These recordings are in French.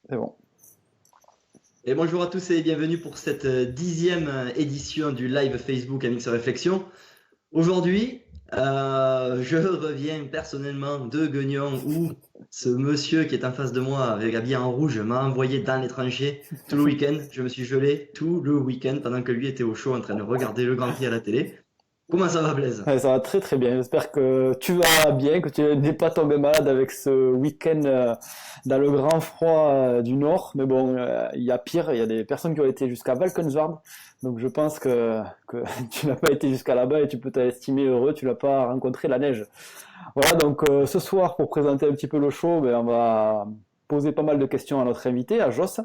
C'est bon. Et bonjour à tous et bienvenue pour cette 10e édition du live Facebook Amix Réflexion. Aujourd'hui, je reviens personnellement de Guignon où ce monsieur qui est en face de moi avec habillé en rouge m'a envoyé dans les tranchées tout le week-end. Je me suis gelé tout le week-end pendant que lui était au chaud en train de regarder le Grand Prix à la télé. Comment ça va, Blaise? Ouais, ça va très très bien. J'espère que tu vas bien, que tu n'es pas tombé malade avec ce week-end dans le grand froid du nord. Mais bon, il y a pire. Il y a des personnes qui ont été jusqu'à Valkenswaard. Donc je pense que tu n'as pas été jusqu'à là-bas et tu peux t'estimer heureux. Tu n'as pas rencontré la neige. Voilà, donc ce soir, pour présenter un petit peu le show, ben, on va poser pas mal de questions à notre invité, à Joss.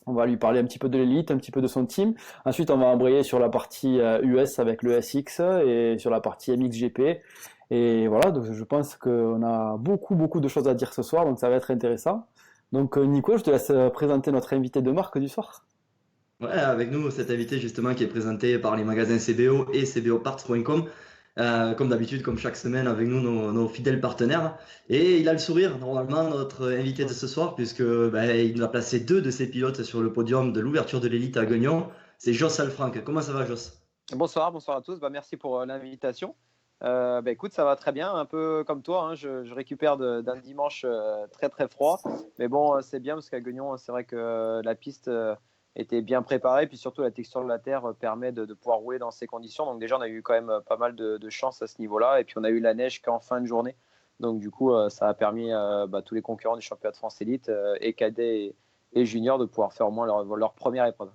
On va lui parler un petit peu de l'élite, un petit peu de son team. Ensuite, on va embrayer sur la partie US avec le SX et sur la partie MXGP. Et voilà, donc je pense qu'on a beaucoup de choses à dire ce soir, donc ça va être intéressant. Donc Nico, je te laisse présenter notre invité de marque du soir. Ouais, avec nous, cet invité justement qui est présenté par les magasins CBO et cboparts.com. Comme d'habitude, comme chaque semaine, avec nous, nos fidèles partenaires. Et il a le sourire, normalement, notre invité de ce soir, puisque il nous a placé deux de ses pilotes sur le podium de l'ouverture de l'élite à Guignon. C'est Joss Alfranc. Comment ça va, Joss? Bonsoir à tous. Merci pour l'invitation. Écoute, ça va très bien, un peu comme toi, hein. Je récupère d'un dimanche très froid, mais bon, c'est bien parce qu'à Guignon, c'est vrai que la piste était bien préparée, puis surtout la texture de la terre permet de pouvoir rouler dans ces conditions. Donc déjà, on a eu quand même pas mal de chance à ce niveau-là, et puis on a eu la neige qu'en fin de journée. Donc du coup, ça a permis tous les concurrents du championnat de France élite et cadets et juniors de pouvoir faire au moins leur première épreuve.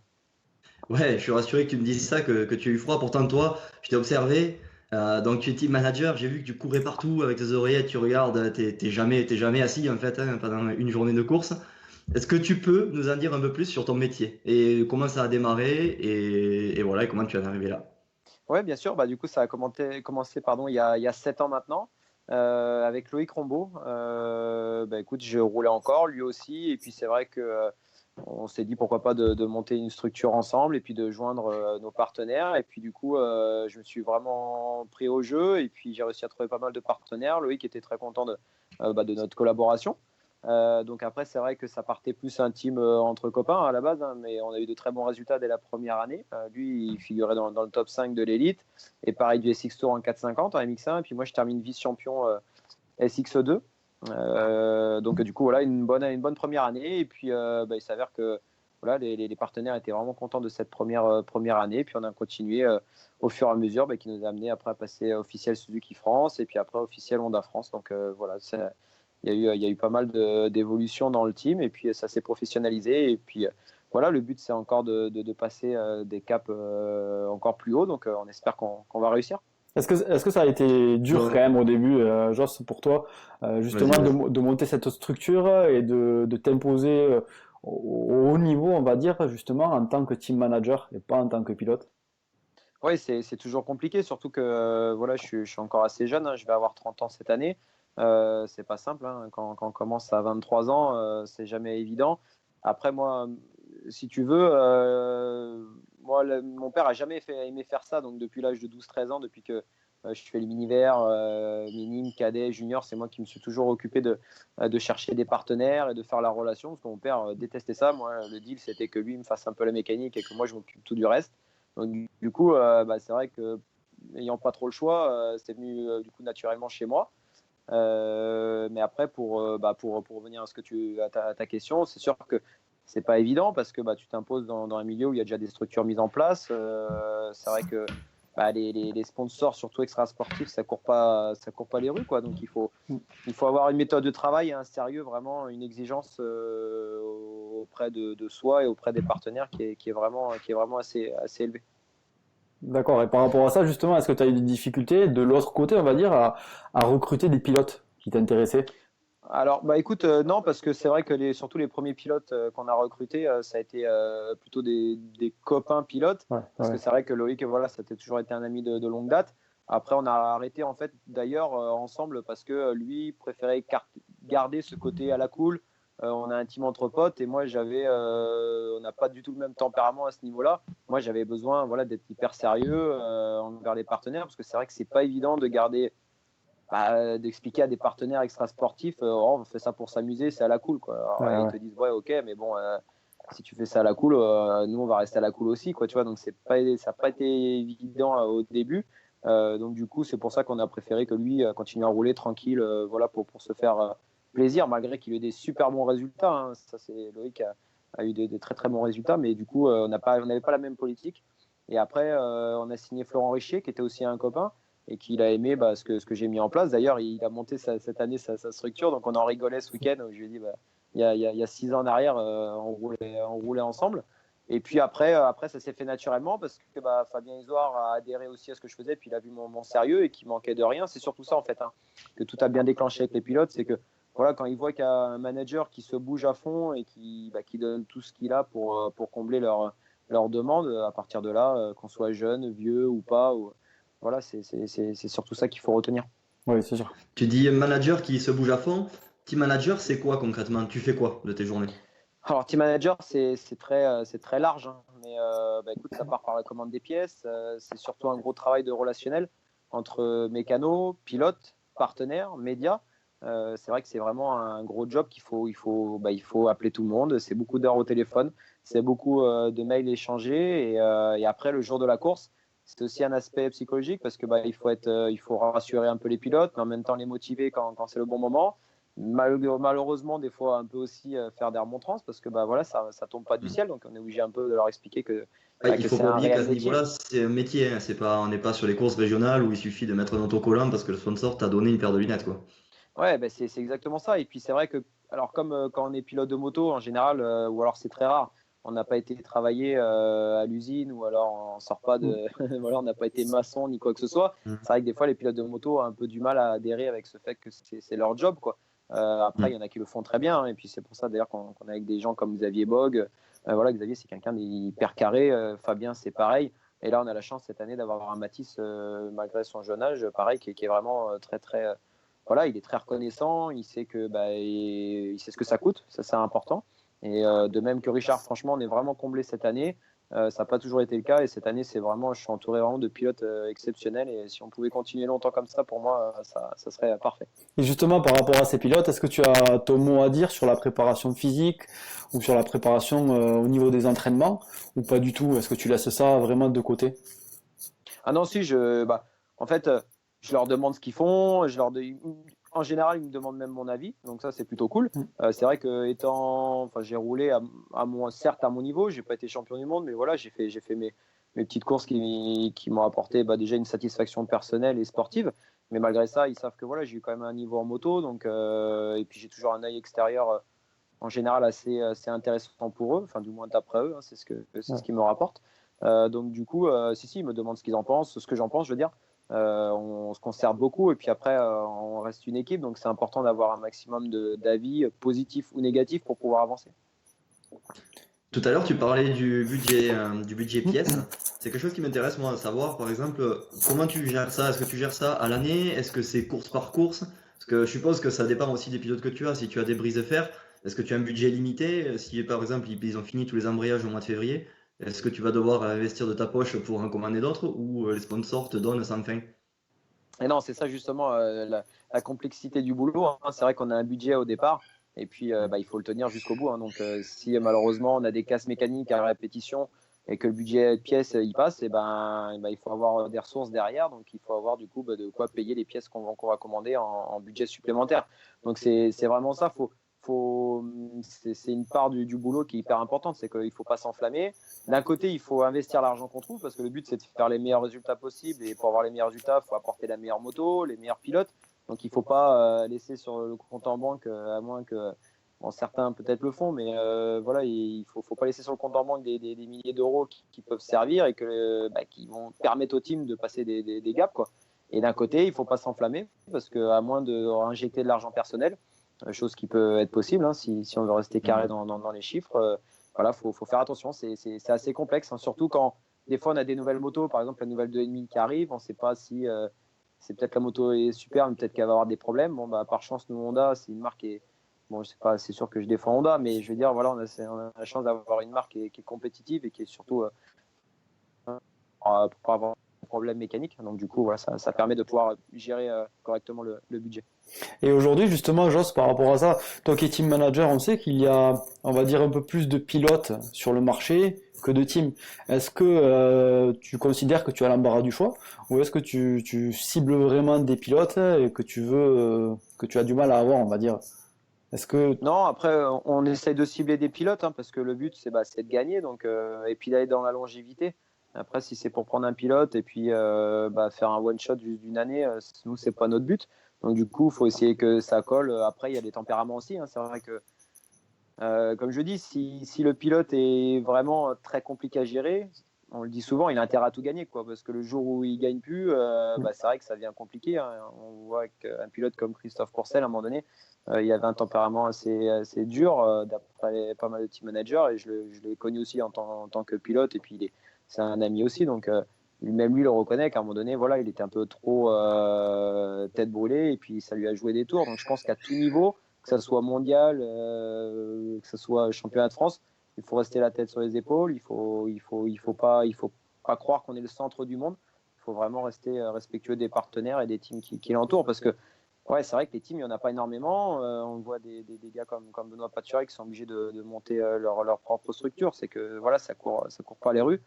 Ouais, je suis rassuré que tu me dises ça, que tu as eu froid. Pourtant, toi, je t'ai observé. Donc, tu es team manager. J'ai vu que tu courais partout avec tes oreillettes. Tu regardes. T'es jamais assis, en fait, hein, pendant une journée de course. Est-ce que tu peux nous en dire un peu plus sur ton métier et comment ça a démarré et voilà, et comment tu en es arrivé là? Oui, bien sûr. Du coup, ça a commencé il y a 7 ans maintenant avec Loïc Rombaud. Écoute, je roulais encore, lui aussi. Et puis, c'est vrai que on s'est dit pourquoi pas de monter une structure ensemble et puis de joindre nos partenaires. Et puis, du coup, je me suis vraiment pris au jeu. Et puis, j'ai réussi à trouver pas mal de partenaires. Loïc était très content de notre collaboration. Donc après, c'est vrai que ça partait plus un team entre copains à la base, hein, mais on a eu de très bons résultats dès la première année. Lui, il figurait dans le top 5 de l'élite. Et pareil du SX Tour en 450 en MX1. Et puis moi, je termine vice-champion SX2. Donc du coup, voilà, une bonne première année. Et puis, il s'avère que voilà, les partenaires étaient vraiment contents de cette première année. Et puis on a continué au fur et à mesure, qui nous a amené après à passer officiel Suzuki France et puis après officiel Honda France. Donc voilà, il y a eu pas mal d'évolutions dans le team et puis ça s'est professionnalisé. Et puis voilà, le but c'est encore de passer des caps encore plus haut. Donc on espère qu'on va réussir. Est-ce que ça a été dur quand Bon, même au début, Joss, pour toi, justement vas-y, vas-y. de monter cette structure et de t'imposer au haut niveau, on va dire, justement, en tant que team manager et pas en tant que pilote? Oui, c'est toujours compliqué, surtout que voilà, je suis encore assez jeune, hein, je vais avoir 30 ans cette année. C'est pas simple, hein, quand on commence à 23 ans, c'est jamais évident. Après, moi, si tu veux, moi, mon père a jamais aimé faire ça, donc depuis l'âge de 12-13 ans, depuis que je fais les mini-verts, minime, cadet, junior, c'est moi qui me suis toujours occupé de chercher des partenaires et de faire la relation, parce que mon père détestait ça. Moi, le deal, c'était que lui me fasse un peu la mécanique et que moi, je m'occupe tout du reste. Donc, du coup, c'est vrai que n'ayant pas trop le choix, c'est venu du coup naturellement chez moi. Mais après, pour revenir à ta question, c'est sûr que c'est pas évident parce que tu t'imposes dans un milieu où il y a déjà des structures mises en place. C'est vrai que les sponsors, surtout extra sportifs, ça court pas les rues, quoi. Donc il faut avoir une méthode de travail, un sérieux, vraiment une exigence auprès de soi et auprès des partenaires qui est vraiment assez élevée. D'accord. Et par rapport à ça, justement, est-ce que tu as eu des difficultés de l'autre côté, on va dire, à recruter des pilotes qui t'intéressaient? Alors, écoute, non, parce que c'est vrai que surtout les premiers pilotes qu'on a recrutés, ça a été plutôt des copains pilotes, Ouais, parce que ouais. c'est vrai que Loïc, voilà, ça a toujours été un ami de longue date. Après, on a arrêté en fait d'ailleurs ensemble parce que lui préférait garder ce côté à la cool. On a un team entre potes et moi on n'a pas du tout le même tempérament à ce niveau-là. Moi, j'avais besoin, voilà, d'être hyper sérieux envers les partenaires parce que c'est vrai que c'est pas évident de garder d'expliquer à des partenaires extrasportifs, oh, on fait ça pour s'amuser, c'est à la cool, quoi. Alors, ils te disent ouais, ok, mais bon, si tu fais ça à la cool, nous on va rester à la cool aussi, quoi, tu vois. Donc ça n'a pas été évident au début. Donc du coup, c'est pour ça qu'on a préféré que lui continue à rouler tranquille, voilà, pour se faire plaisir, malgré qu'il ait des super bons résultats. Hein. Ça, c'est Loïc a eu des très très bons résultats, mais du coup, on n'avait pas la même politique. Et après, on a signé Florent Richier, qui était aussi un copain et qu'il a aimé ce que j'ai mis en place. D'ailleurs, il a monté cette année sa structure, donc on en rigolait ce week-end. Où je lui ai dit, il y a 6 ans en arrière, on roulait ensemble. Et puis après, ça s'est fait naturellement parce que Fabien Isoard a adhéré aussi à ce que je faisais, puis il a vu mon sérieux et qu'il manquait de rien. C'est surtout ça en fait, hein, que tout a bien déclenché avec les pilotes, c'est que voilà, quand ils voient qu'il y a un manager qui se bouge à fond et qui donne tout ce qu'il a pour combler leurs demandes, à partir de là, qu'on soit jeune, vieux ou pas, voilà, c'est surtout ça qu'il faut retenir. Oui, c'est sûr. Tu dis manager qui se bouge à fond. Team manager, c'est quoi concrètement? Tu fais quoi de tes journées? Alors, team manager, c'est très large, hein. Mais écoute, ça part par la commande des pièces. C'est surtout un gros travail de relationnel entre mécanos, pilotes, partenaires, médias. C'est vrai que c'est vraiment un gros job il faut appeler tout le monde. C'est beaucoup d'heures au téléphone, c'est beaucoup de mails échangés. Et après, le jour de la course, c'est aussi un aspect psychologique parce que il faut rassurer un peu les pilotes, mais en même temps les motiver quand c'est le bon moment. Malheureusement, des fois, un peu aussi faire des remontrances parce que voilà, ça tombe pas du ciel, donc on est obligé un peu de leur expliquer que Il faut c'est pas un oublier qu'à réel ce métier. niveau-là, c'est un métier. Hein. On n'est pas sur les courses régionales où il suffit de mettre un autocollant parce que le sponsor t'a donné une paire de lunettes, quoi. Ouais, c'est exactement ça. Et puis c'est vrai que, alors comme quand on est pilote de moto en général, ou alors c'est très rare, on n'a pas été travailler à l'usine ou alors on sort pas de, voilà, on n'a pas été maçon ni quoi que ce soit. C'est vrai que des fois les pilotes de moto ont un peu du mal à adhérer avec ce fait que c'est leur job, quoi. Après, il y en a qui le font très bien, hein, et puis c'est pour ça d'ailleurs qu'on est avec des gens comme Xavier Bog. Voilà, Xavier c'est quelqu'un d'hyper carré. Fabien c'est pareil. Et là, on a la chance cette année d'avoir un Mathis, malgré son jeune âge, pareil, qui est vraiment très très voilà, il est très reconnaissant, il sait que il sait ce que ça coûte, ça c'est important. Et de même que Richard, franchement, on est vraiment comblé cette année. Ça n'a pas toujours été le cas et cette année, je suis entouré vraiment de pilotes exceptionnels et si on pouvait continuer longtemps comme ça, pour moi, ça serait parfait. Et justement, par rapport à ces pilotes, est-ce que tu as ton mot à dire sur la préparation physique ou sur la préparation au niveau des entraînements ou pas du tout? Est-ce que tu laisses ça vraiment de côté? Ah non, si, en fait, je leur demande ce qu'ils font. En général, ils me demandent même mon avis. Donc ça, c'est plutôt cool. C'est vrai que j'ai roulé certes à mon niveau. J'ai pas été champion du monde, mais voilà, j'ai fait mes petites courses qui m'ont apporté déjà une satisfaction personnelle et sportive. Mais malgré ça, ils savent que voilà, j'ai eu quand même un niveau en moto. Donc, et puis j'ai toujours un œil extérieur en général assez intéressant pour eux. Enfin, du moins d'après eux, hein, c'est ce qu'ils me rapportent. Donc du coup, si, ils me demandent ce qu'ils en pensent, ce que j'en pense, je veux dire. On se conserve beaucoup et puis après, on reste une équipe, donc c'est important d'avoir un maximum d'avis, positifs ou négatifs, pour pouvoir avancer. Tout à l'heure, tu parlais du budget pièce. C'est quelque chose qui m'intéresse, moi, à savoir, par exemple, comment tu gères ça? Est-ce que tu gères ça à l'année? Est-ce que c'est course par course? Parce que je suppose que ça dépend aussi des pilotes que tu as. Si tu as des brise de fer, est-ce que tu as un budget limité? Si, par exemple, ils ont fini tous les embrayages au mois de février, est-ce que tu vas devoir investir de ta poche pour en commander d'autres ou les sponsors te donnent sans fin? Et non, c'est ça justement la complexité du boulot, hein. C'est vrai qu'on a un budget au départ et puis il faut le tenir jusqu'au bout, hein. Donc si malheureusement on a des casses mécaniques à répétition et que le budget de pièces il passe, il faut avoir des ressources derrière. Donc il faut avoir du coup de quoi payer les pièces qu'on va commander en budget supplémentaire. Donc c'est vraiment ça. C'est une part du boulot qui est hyper importante, c'est qu'il ne faut pas s'enflammer. D'un côté, il faut investir l'argent qu'on trouve parce que le but, c'est de faire les meilleurs résultats possibles. Et pour avoir les meilleurs résultats, il faut apporter la meilleure moto, les meilleurs pilotes. Donc, il ne faut pas laisser sur le compte en banque, à moins que certains peut-être le font, mais voilà, il ne faut pas laisser sur le compte en banque des milliers d'euros qui peuvent servir et qui vont permettre au team de passer des gaps, quoi. Et d'un côté, il ne faut pas s'enflammer parce qu'à moins de injecter de l'argent personnel, chose qui peut être possible, hein, si on veut rester carré dans les chiffres, voilà, faut faire attention. C'est assez complexe, hein, surtout quand des fois on a des nouvelles motos, par exemple la nouvelle 2.5 qui arrive, on ne sait pas si c'est peut-être la moto est super, mais peut-être qu'elle va avoir des problèmes. Bon, par chance, nous Honda, c'est une marque qui est, bon, je sais pas, c'est sûr que je défends Honda, mais je veux dire, voilà, on a la chance d'avoir une marque qui est compétitive et qui est surtout pour pas avoir problème mécanique. Donc du coup, voilà, ça permet de pouvoir gérer correctement le budget. Et aujourd'hui, justement, Joss, par rapport à ça, toi qui es team manager, on sait qu'il y a, on va dire, un peu plus de pilotes sur le marché que de teams. Est-ce que tu considères que tu as l'embarras du choix, ou est-ce que tu cibles vraiment des pilotes et que tu veux, que tu as du mal à avoir, on va dire? Est-ce que Non, après, on essaye de cibler des pilotes parce que le but, c'est de gagner donc, et puis d'aller dans la longévité. Après, si c'est pour prendre un pilote et puis faire un one-shot juste d'une année, nous, c'est pas notre but. Donc, du coup, il faut essayer que ça colle. Après, il y a des tempéraments aussi. C'est vrai que, comme je dis, si le pilote est vraiment très compliqué à gérer, on le dit souvent, il a intérêt à tout gagner, quoi, parce que le jour où il gagne plus, c'est vrai que ça devient compliqué. On voit qu'un pilote comme Christophe Courcelles, à un moment donné, il avait un tempérament assez dur, d'après pas mal de team managers, et je l'ai connu aussi en tant que pilote, et puis c'est un ami aussi, donc même lui le reconnaît qu'à un moment donné, voilà, il était un peu trop tête brûlée, et puis ça lui a joué des tours. Donc je pense qu'à tout niveau, que ce soit mondial, que ce soit championnat de France, il faut rester la tête sur les épaules, il faut pas croire qu'on est le centre du monde. Il faut vraiment rester respectueux des partenaires et des teams qui l'entourent, parce que ouais, c'est vrai que les teams, il n'y en a pas énormément. On voit des gars comme Benoît Patureil qui sont obligés de monter leur propre structure. C'est que voilà, ça court pas les rues.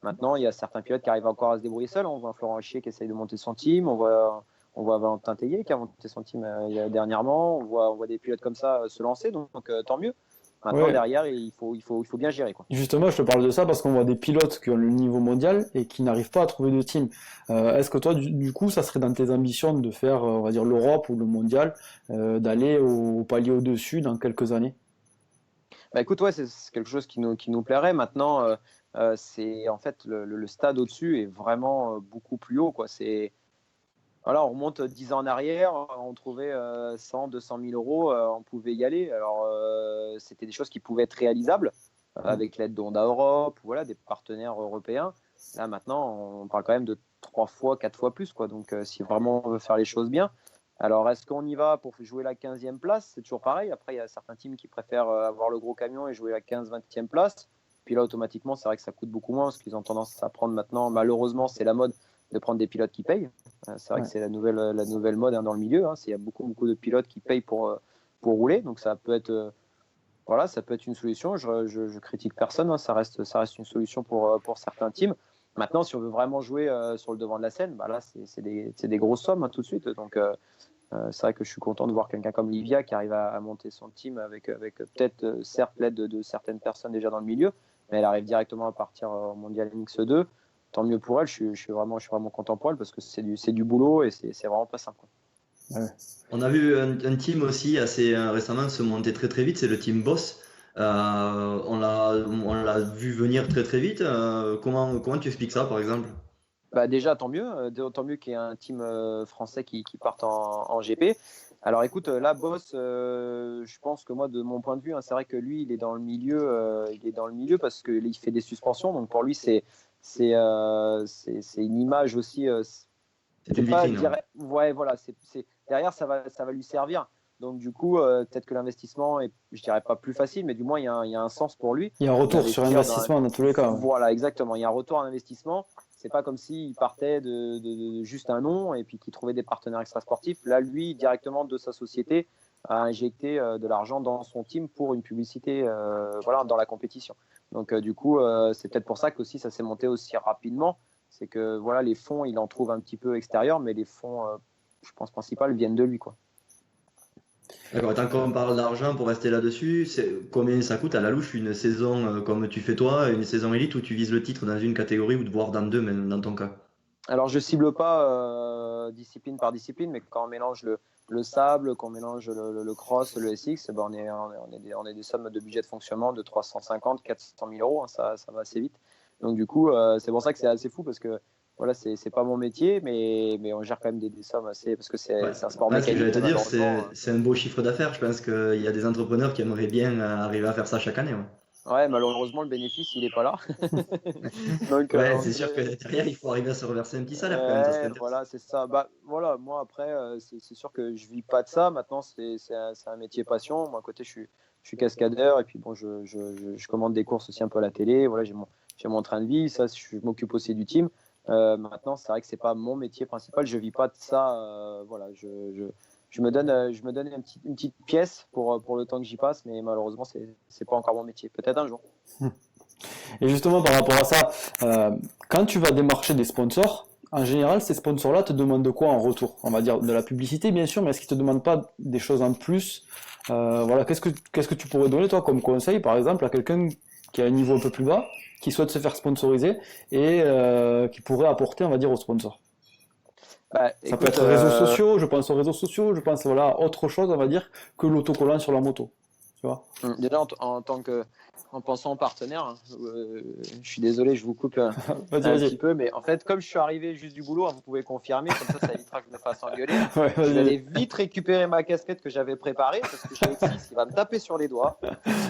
Maintenant, il y a certains pilotes qui arrivent encore à se débrouiller seuls. On voit Florent Hichier qui essaye de monter son team. On voit Valentin Tellier qui a monté son team dernièrement. On voit des pilotes comme ça se lancer, donc tant mieux. Maintenant, ouais. derrière, il faut bien gérer, quoi. Justement, je te parle de ça parce qu'on voit des pilotes qui ont le niveau mondial et qui n'arrivent pas à trouver de team. Est-ce que toi, du coup, ça serait dans tes ambitions de faire, on va dire, l'Europe ou le mondial, d'aller au palier au-dessus dans quelques années? Bah écoute, ouais, c'est quelque chose qui nous plairait. Maintenant, c'est en fait le stade au-dessus est vraiment beaucoup plus haut, quoi. Voilà, on remonte 10 ans en arrière, on trouvait 100, 200 000 euros, on pouvait y aller. Alors, c'était des choses qui pouvaient être réalisables avec l'aide d'Honda Europe, voilà, des partenaires européens. Là, maintenant, on parle quand même de 3 fois, 4 fois plus, quoi. Donc, si vraiment on veut faire les choses bien. Alors, est-ce qu'on y va pour jouer la 15e place? C'est toujours pareil. Après, il y a certains teams qui préfèrent avoir le gros camion et jouer la 15, 20e place. Puis là, automatiquement, c'est vrai que ça coûte beaucoup moins parce qu'ils ont tendance à prendre maintenant, malheureusement, c'est la mode de prendre des pilotes qui payent. C'est vrai que c'est la nouvelle mode dans le milieu. Il y a beaucoup de pilotes qui payent pour rouler. Donc, ça peut être, voilà, ça peut être une solution. Je critique personne. Ça reste une solution pour certains teams. Maintenant, si on veut vraiment jouer sur le devant de la scène, là, c'est des grosses sommes tout de suite. Donc, c'est vrai que je suis content de voir quelqu'un comme Livia qui arrive à monter son team avec peut-être, certes, l'aide de certaines personnes déjà dans le milieu, mais elle arrive directement à partir au Mondial MX2. Tant mieux pour elle, je suis vraiment content pour elle parce que c'est du boulot et c'est vraiment pas simple, quoi. Ouais. On a vu un team aussi assez récemment se monter très très vite, c'est le team Boss. On l'a vu venir très très vite. Comment tu expliques ça par exemple? Bah déjà, tant mieux qu'il y ait un team français qui parte en GP. Alors écoute, là, Boss, je pense que moi, de mon point de vue, c'est vrai que lui, il est dans le milieu parce qu'il fait des suspensions. Donc pour lui, c'est une image aussi. C'est une Pas vitrine. ouais, voilà, derrière, ça va lui servir. Donc du coup, peut-être que l'investissement est, je dirais pas plus facile, mais du moins, il y a un sens pour lui Il y a un retour sur d'investir investissement dans tous les cas. Ouais. Voilà, exactement. Il y a un retour en investissement. C'est pas comme s'il partait de juste un nom et puis qu'il trouvait des partenaires extrasportifs. Là, lui, directement de sa société, a injecté de l'argent dans son team pour une publicité voilà, dans la compétition. Donc, du coup, c'est peut-être pour ça qu'aussi ça s'est monté aussi rapidement. C'est que voilà, les fonds, il en trouve un petit peu extérieurs, mais les fonds, je pense, principaux viennent de lui, quoi. D'accord, tant qu'on parle d'argent, pour rester là-dessus, combien ça coûte à la louche une saison comme tu fais toi, une saison élite où tu vises le titre dans une catégorie ou voire dans deux, même dans ton cas? Alors, je cible pas discipline par discipline, mais quand on mélange le sable, qu'on mélange le cross, le SX, ben on est des sommes de budget de fonctionnement de 350, 400 000 euros. Ça va assez vite. Donc, du coup, c'est pour ça que c'est assez fou parce que voilà, c'est pas mon métier, mais on gère quand même des sommes assez. Parce que c'est Ouais. un sport Ce que mécanique. j'allais te dire, Malheureusement, c'est un beau chiffre d'affaires. Je pense qu'il y a des entrepreneurs qui aimeraient bien arriver à faire ça chaque année. Ouais, ouais, malheureusement, le bénéfice, il est pas là. Donc, ouais, c'est sûr que derrière, il faut arriver à se reverser un petit salaire quand même. Ça serait intéressant. voilà, c'est ça. Bah, voilà, moi après, c'est sûr que je vis pas de ça. Maintenant, c'est un métier passion. Moi, à côté, je suis cascadeur et puis bon, je commande des courses aussi un peu à la télé. Voilà, j'ai mon train de vie. Ça, je m'occupe aussi du team. Maintenant, c'est vrai que c'est pas mon métier principal. Je vis pas de ça. Voilà, je me donne une petite pièce pour le temps que j'y passe, mais malheureusement, c'est pas encore mon métier. Peut-être un jour. Et justement, par rapport à ça, quand tu vas démarcher des sponsors, en général, ces sponsors-là te demandent de quoi en retour? On va dire de la publicité, bien sûr, mais est-ce qu'ils te demandent pas des choses en plus? Voilà, qu'est-ce que tu pourrais donner, toi, comme conseil, par exemple, à quelqu'un qui a un niveau un peu plus bas, qui souhaite se faire sponsoriser et qui pourrait apporter, on va dire, aux sponsors? Bah, Ça peut écoute, être réseaux sociaux, je pense aux réseaux sociaux, je pense, voilà, autre chose, on va dire, que l'autocollant sur la moto. Tu vois? déjà en pensant aux partenaires, hein, je suis désolé, je vous coupe un Vas-y. petit peu, mais en fait, comme je suis arrivé juste du boulot, hein, vous pouvez confirmer, comme ça évitera que je me fasse engueuler. Ouais, Je vais aller vas-y. vite récupérer ma casquette que j'avais préparée parce que j'ai Alexis qui va me taper sur les doigts.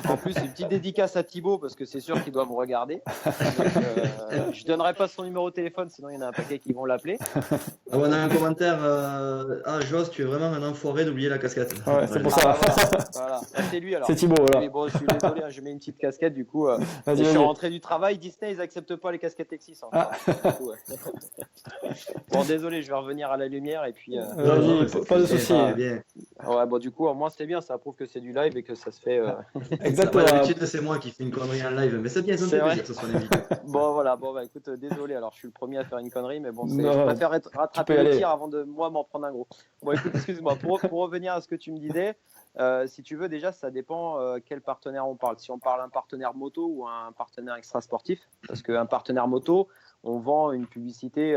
En plus, une petite dédicace à Thibaut parce que c'est sûr qu'il doit me regarder. Donc, je donnerai pas son numéro de téléphone, sinon il y en a un paquet qui vont l'appeler. Ah, on a un commentaire. Ah, Jos, tu es vraiment un enfoiré d'oublier la casquette. Ouais, c'est pour ça. Voilà. Ah, c'est lui alors. C'est Thibaut, voilà. Oui, bon, je suis désolé, hein, je mets une petite casquette du coup. Vas-y, Je suis vas-y. rentré du travail, Disney, ils acceptent pas les casquettes Lexus. Hein. Ah. Du coup, bon, désolé, je vais revenir à la lumière et puis. Vas-y, pas de soucis. Bien. Ouais, bon, du coup, au moins c'est bien, ça prouve que c'est du live et que ça se fait. Exactement. D'habitude, c'est moi qui fais une connerie en live, mais c'est bien, ça me C'est fait vrai. plaisir que ce soit l'invité. Bon, voilà, bon, bah écoute, désolé, alors je suis le premier à faire une connerie, mais bon, Non, je préfère rattraper peux y le aller. tir avant de moi m'en prendre un gros. Bon, écoute, excuse-moi, pour revenir à ce que tu me disais, si tu veux, déjà, ça dépend quel partenaire on parle. Si on parle un partenaire moto ou un partenaire extra-sportif, parce qu'un partenaire moto, on vend une publicité.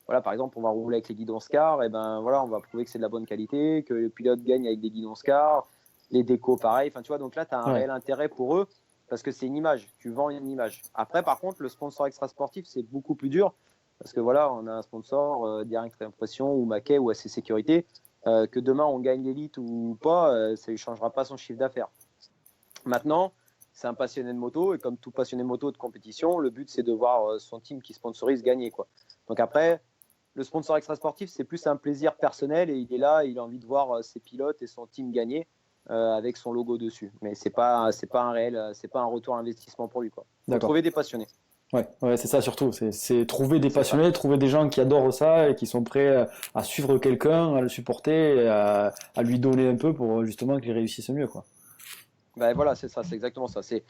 Voilà, par exemple, on va rouler avec les guidons Scar, et ben voilà, on va prouver que c'est de la bonne qualité, que le pilote gagne avec des guidons Scar, les décos pareil. Enfin, tu vois, donc là, tu as un réel intérêt pour eux parce que c'est une image. Tu vends une image. Après, par contre, le sponsor extra sportif, c'est beaucoup plus dur parce que voilà, on a un sponsor Direct Impression ou Maquet ou AC Sécurité. Que demain on gagne l'élite ou pas, ça ne changera pas son chiffre d'affaires. Maintenant, c'est un passionné de moto et comme tout passionné de moto de compétition, le but c'est de voir son team qui sponsorise gagner, quoi. Donc après, le sponsor extra sportif, c'est plus un plaisir personnel et il est là, il a envie de voir ses pilotes et son team gagner avec son logo dessus. Mais c'est pas un retour à investissement pour lui, quoi. Faut trouver des passionnés. Ouais, c'est ça surtout. C'est trouver des passionnés, trouver des gens qui adorent ça et qui sont prêts à suivre quelqu'un, à le supporter, et à lui donner un peu pour justement qu'il réussisse mieux, quoi. Ben voilà, c'est ça, c'est exactement ça. De toute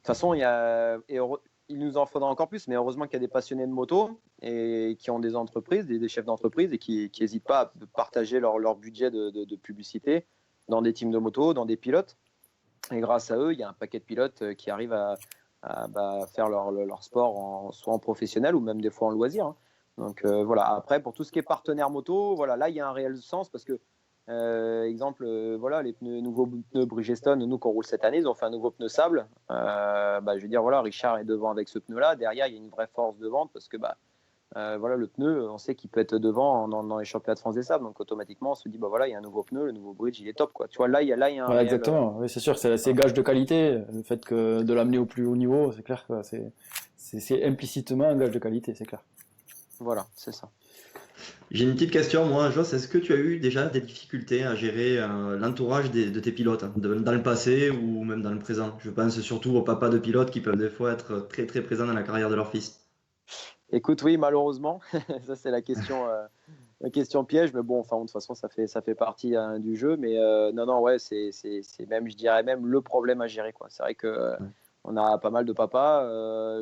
façon, il nous en faudra encore plus, mais heureusement qu'il y a des passionnés de moto et qui ont des entreprises, des chefs d'entreprise et qui n'hésitent pas à partager leur budget de publicité dans des teams de moto, dans des pilotes. Et grâce à eux, il y a un paquet de pilotes qui arrivent à faire leur sport soit en professionnel ou même des fois en loisir. Hein. Donc voilà. Après, pour tout ce qui est partenaire moto, voilà, là il y a un réel sens parce que exemple, voilà, les nouveaux pneus Bridgestone, nous qu'on roule cette année, ils ont fait un nouveau pneu sable. Je veux dire, voilà, Richard est devant avec ce pneu-là. Derrière, il y a une vraie force de vente parce que voilà, le pneu, on sait qu'il peut être devant dans les championnats de France des sables. Donc automatiquement, on se dit, voilà, il y a un nouveau pneu, le nouveau Bridge, il est top, quoi. Tu vois, là, il y a un réel, exactement. Oui, c'est sûr, c'est gage de qualité. Le fait que de l'amener au plus haut niveau, c'est clair que c'est implicitement un gage de qualité, c'est clair. Voilà, c'est ça. J'ai une petite question, moi, Joss. Est-ce que tu as eu déjà des difficultés à gérer l'entourage de tes pilotes, hein, dans le passé ou même dans le présent? Je pense surtout aux papas de pilotes qui peuvent des fois être très très présents dans la carrière de leur fils. Écoute, oui, malheureusement, ça c'est la question piège, mais bon, enfin, de toute façon, ça fait partie du jeu. Mais non, ouais, c'est même, je dirais même le problème à gérer, quoi. C'est vrai que on a pas mal de papas,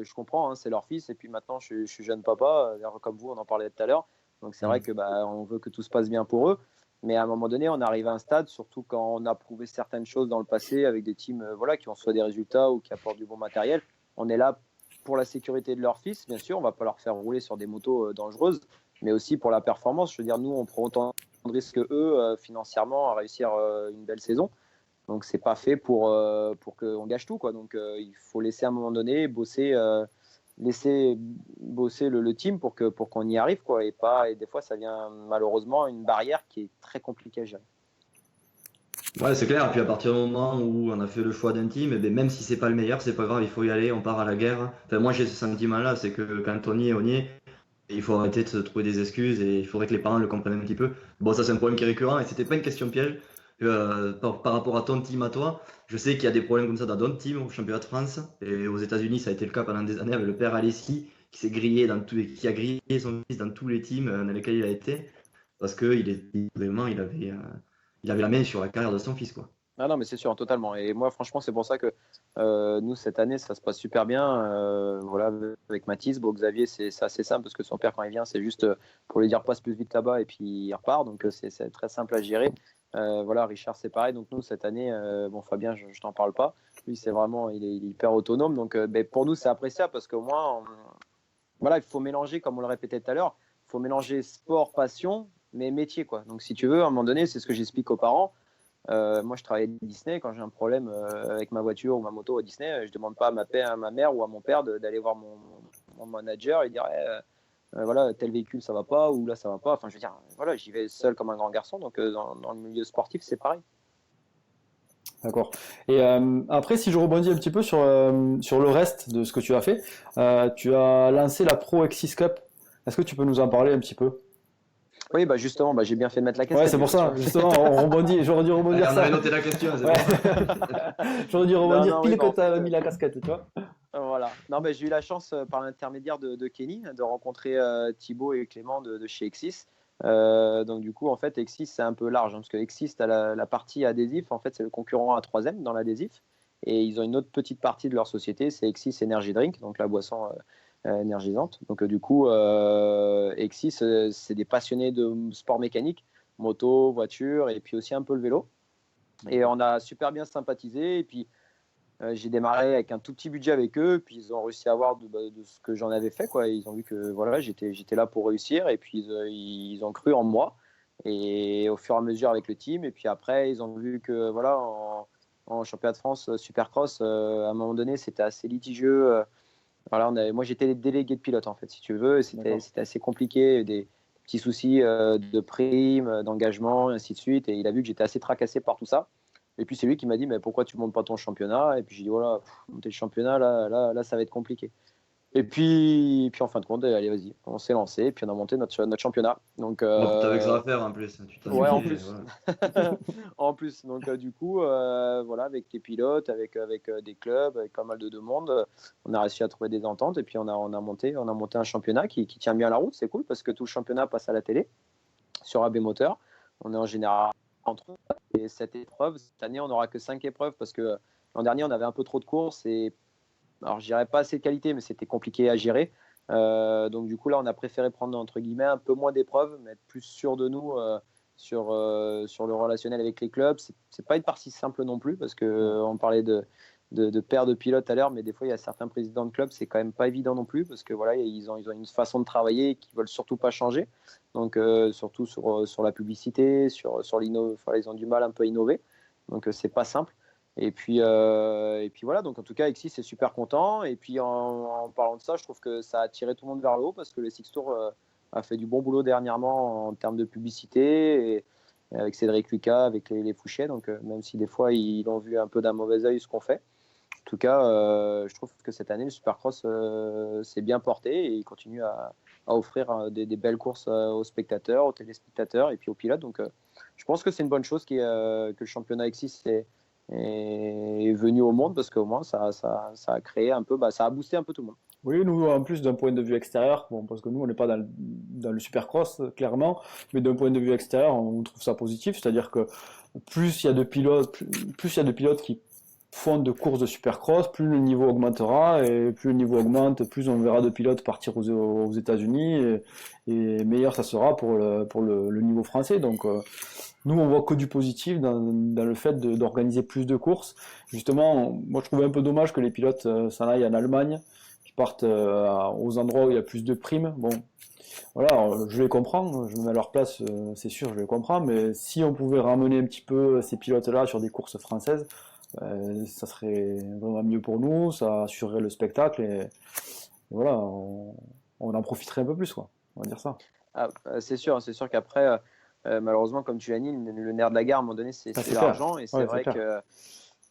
je comprends, hein, c'est leur fils, et puis maintenant, je suis jeune papa, comme vous, on en parlait tout à l'heure. Donc c'est vrai que on veut que tout se passe bien pour eux, mais à un moment donné, on arrive à un stade, surtout quand on a prouvé certaines choses dans le passé avec des teams, voilà, qui ont soit des résultats ou qui apportent du bon matériel. On est là pour la sécurité de leur fils, bien sûr, on va pas leur faire rouler sur des motos dangereuses, mais aussi pour la performance. Je veux dire, nous, on prend autant de risques que eux financièrement à réussir une belle saison. Donc c'est pas fait pour qu'on gâche tout, quoi. Donc il faut laisser à un moment donné laisser bosser le team pour qu'on y arrive, quoi, et des fois ça vient malheureusement une barrière qui est très compliquée à gérer. Ouais, c'est clair. Et puis à partir du moment où on a fait le choix d'un team, et bien, même si c'est pas le meilleur, c'est pas grave, il faut y aller, on part à la guerre. Enfin, moi j'ai ce sentiment-là, c'est que quand on y est. Et il faut arrêter de se trouver des excuses et il faudrait que les parents le comprennent un petit peu. Bon, ça c'est un problème qui est récurrent et c'était pas une question piège. Par rapport à ton team à toi, je sais qu'il y a des problèmes comme ça dans d'autres teams au championnat de France et aux États-Unis, ça a été le cas pendant des années avec le père Alessi s'est grillé qui a grillé son fils dans tous les teams dans lesquels il a été, parce que il avait la main sur la carrière de son fils, quoi. Ah non, mais c'est sûr, totalement. Et moi, franchement, c'est pour ça que nous, cette année, ça se passe super bien. Voilà, avec Mathis, bon, Xavier, c'est assez simple parce que son père, quand il vient, c'est juste pour lui dire passe plus vite là-bas et puis il repart. Donc, c'est très simple à gérer. Voilà, Richard, c'est pareil. Donc, nous, cette année, bon, Fabien, je t'en parle pas. Lui, c'est vraiment, il est hyper autonome. Donc, ben, pour nous, c'est appréciable parce qu'au moins, voilà, il faut mélanger, comme on le répétait tout à l'heure, il faut mélanger sport, passion, mais métier, quoi. Donc, si tu veux, à un moment donné, c'est ce que j'explique aux parents. Moi, je travaille à Disney. Quand j'ai un problème avec ma voiture ou ma moto à Disney, je ne demande pas à ma mère ou à mon père d'aller voir mon manager et dire voilà, tel véhicule, ça ne va pas, ou là, ça ne va pas. Enfin, je veux dire, voilà, j'y vais seul comme un grand garçon. Donc, dans le milieu sportif, c'est pareil. D'accord. Et après, si je rebondis un petit peu sur le reste de ce que tu as fait, tu as lancé la Pro X6 Cup. Est-ce que tu peux nous en parler un petit peu? Oui, bah justement, bah, j'ai bien fait de mettre la Ouais, casquette. c'est pour ça, justement, on rebondit, j'aurais dû rebondir On ça. avait noté la question, c'est Ouais. bon. J'aurais dû Non, rebondir non, oui, pile bah, quand en tu as fait, mis la casquette, tu vois. voilà. Non, mais j'ai eu la chance, par l'intermédiaire de Kenny, de rencontrer Thibaut et Clément de chez Exis. Donc, du coup, en fait, Exis, c'est un peu large, hein, parce que Exis, tu as la partie adhésif. En fait, c'est le concurrent à 3M dans l'adhésif. Et ils ont une autre petite partie de leur société, c'est Exis Energy Drink, donc la boisson énergisante. Donc, du coup, Exis, c'est des passionnés de sport mécanique, moto, voiture, et puis aussi un peu le vélo. Et on a super bien sympathisé. Et puis, j'ai démarré avec un tout petit budget avec eux, puis ils ont réussi à voir de ce que j'en avais fait, quoi. Ils ont vu que voilà, j'étais là pour réussir, et puis ils ont cru en moi. Et au fur et à mesure avec le team, et puis après, ils ont vu que voilà, en championnat de France Supercross, à un moment donné, c'était assez litigieux. Voilà, moi, j'étais délégué de pilote, en fait, si tu veux, et c'était assez compliqué, des petits soucis de primes, d'engagement, et ainsi de suite. Et il a vu que j'étais assez tracassé par tout ça. Et puis c'est lui qui m'a dit mais pourquoi tu montes pas ton championnat? Et puis j'ai dit voilà, monter le championnat là ça va être compliqué. Et puis en fin de compte, allez vas-y, on s'est lancé et puis on a monté notre championnat. Donc Bon, t'avais que ça à faire en plus, tu ouais, en t'ennuyais, plus. voilà. En plus. Donc du coup voilà, avec les pilotes, avec des clubs, avec pas mal de demandes, on a réussi à trouver des ententes et puis on a monté un championnat qui tient bien la route. C'est cool parce que tout le championnat passe à la télé sur AB Moteur. On est en général entre 7 épreuves. Cette année, on n'aura que 5 épreuves parce que l'an dernier, on avait un peu trop de courses et alors je dirais pas assez de qualité, mais c'était compliqué à gérer. Donc du coup, là, on a préféré prendre entre guillemets un peu moins d'épreuves, mais être plus sûr de nous sur le relationnel avec les clubs. C'est pas une partie simple non plus parce que on parlait de paire de pilotes à l'heure, mais des fois il y a certains présidents de clubs, c'est quand même pas évident non plus parce que voilà, ils ont une façon de travailler qu'ils veulent surtout pas changer. Donc surtout sur la publicité, sur enfin, ils ont du mal un peu à innover. Donc c'est pas simple. Et puis voilà, donc en tout cas, Exis est super content. Et puis en parlant de ça, je trouve que ça a attiré tout le monde vers le haut parce que le Six Tour a fait du bon boulot dernièrement en termes de publicité, et avec Cédric Lucas, avec les Fouchets. Donc même si des fois ils ont vu un peu d'un mauvais œil ce qu'on fait, en tout cas, je trouve que cette année, le Supercross s'est bien porté et il continue à offrir des belles courses aux spectateurs, aux téléspectateurs et puis aux pilotes. Donc je pense que c'est une bonne chose que le championnat Exis est venu au monde parce qu'au moins ça a créé un peu, ça a boosté un peu tout le monde. Oui, nous, en plus, d'un point de vue extérieur, bon, parce que nous, on n'est pas dans le supercross, clairement, mais d'un point de vue extérieur, on trouve ça positif, c'est-à-dire que plus il y a de pilotes, plus il y a de pilotes qui font de courses de supercross, plus le niveau augmentera, et plus le niveau augmente, plus on verra de pilotes partir aux États-Unis, et meilleur ça sera pour le niveau français. Donc, nous, on voit que du positif dans le fait d'organiser plus de courses. Justement, moi, je trouvais un peu dommage que les pilotes s'en aillent en Allemagne, qui partent aux endroits où il y a plus de primes. Bon, voilà, je les comprends, je me mets à leur place, c'est sûr, je les comprends, mais si on pouvait ramener un petit peu ces pilotes-là sur des courses françaises, ça serait vraiment mieux pour nous, ça assurerait le spectacle, et voilà, on en profiterait un peu plus, quoi. On va dire ça. Ah, c'est sûr qu'après, malheureusement, comme tu l'as dit, le nerf de la guerre, à un moment donné, c'est Ça, c'est clair. l'argent. Et c'est Ouais, c'est vrai clair. que,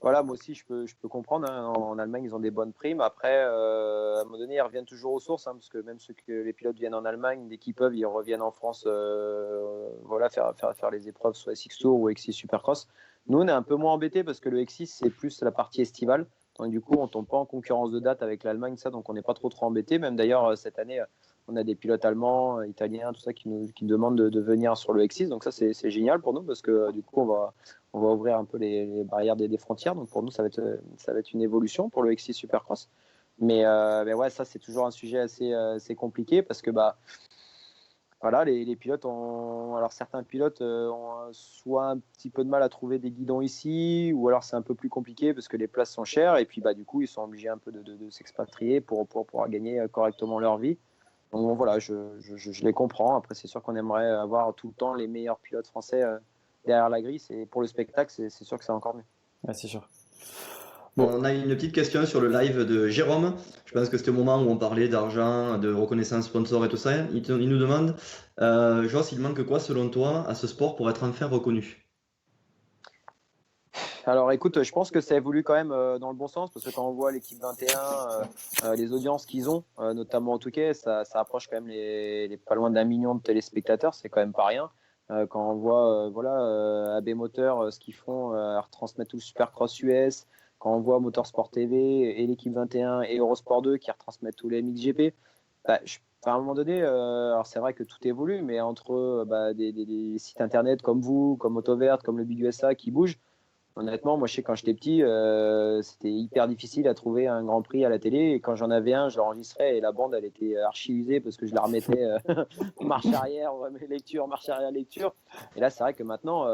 voilà, moi aussi, je peux comprendre, hein. En Allemagne, ils ont des bonnes primes. Après, à un moment donné, ils reviennent toujours aux sources, hein, parce que même ceux que les pilotes viennent en Allemagne, dès qu'ils peuvent, ils reviennent en France, voilà, faire les épreuves, soit X Tour ou X6 Supercross. Nous, on est un peu moins embêtés parce que le X6, c'est plus la partie estivale. Donc, du coup, on ne tombe pas en concurrence de date avec l'Allemagne, ça, donc on n'est pas trop embêté. Même d'ailleurs, cette année, on a des pilotes allemands, italiens, tout ça qui nous demandent de venir sur le X6. Donc ça, c'est génial pour nous parce que du coup, on va ouvrir un peu les barrières des frontières. Donc pour nous, ça va être une évolution pour le X6 Supercross. Mais ouais, ça, c'est toujours un sujet assez compliqué parce que voilà, les pilotes alors certains pilotes ont soit un petit peu de mal à trouver des guidons ici, ou alors c'est un peu plus compliqué parce que les places sont chères et puis du coup ils sont obligés un peu de s'expatrier pour pouvoir gagner correctement leur vie. Donc bon, voilà, je les comprends. Après, c'est sûr qu'on aimerait avoir tout le temps les meilleurs pilotes français derrière la grille. Pour le spectacle, c'est sûr que c'est encore mieux. Ouais, c'est sûr. Bon, on a une petite question sur le live de Jérôme. Je pense que c'était au moment où on parlait d'argent, de reconnaissance sponsor et tout ça. Il nous demande, Joss, il manque quoi selon toi à ce sport pour être enfin reconnu? Alors écoute, je pense que ça évolue quand même dans le bon sens parce que quand on voit l'équipe 21, les audiences qu'ils ont, notamment en Touquet, ça approche quand même les pas loin d'1 million de téléspectateurs, c'est quand même pas rien. Quand on voit AB Moteur, ce qu'ils font à retransmettre tout le Supercross US, quand on voit Motorsport TV et l'équipe 21 et Eurosport 2 qui retransmettent tous les MXGP, à un moment donné, alors c'est vrai que tout évolue, mais entre des sites internet comme vous, comme Autovert, comme le Big USA qui bougent. Honnêtement, moi je sais quand j'étais petit, c'était hyper difficile à trouver un Grand Prix à la télé. Et quand j'en avais un, je l'enregistrais et la bande elle était archi usée parce que je la remettais marche arrière, lecture, marche arrière, lecture. Et là, c'est vrai que maintenant,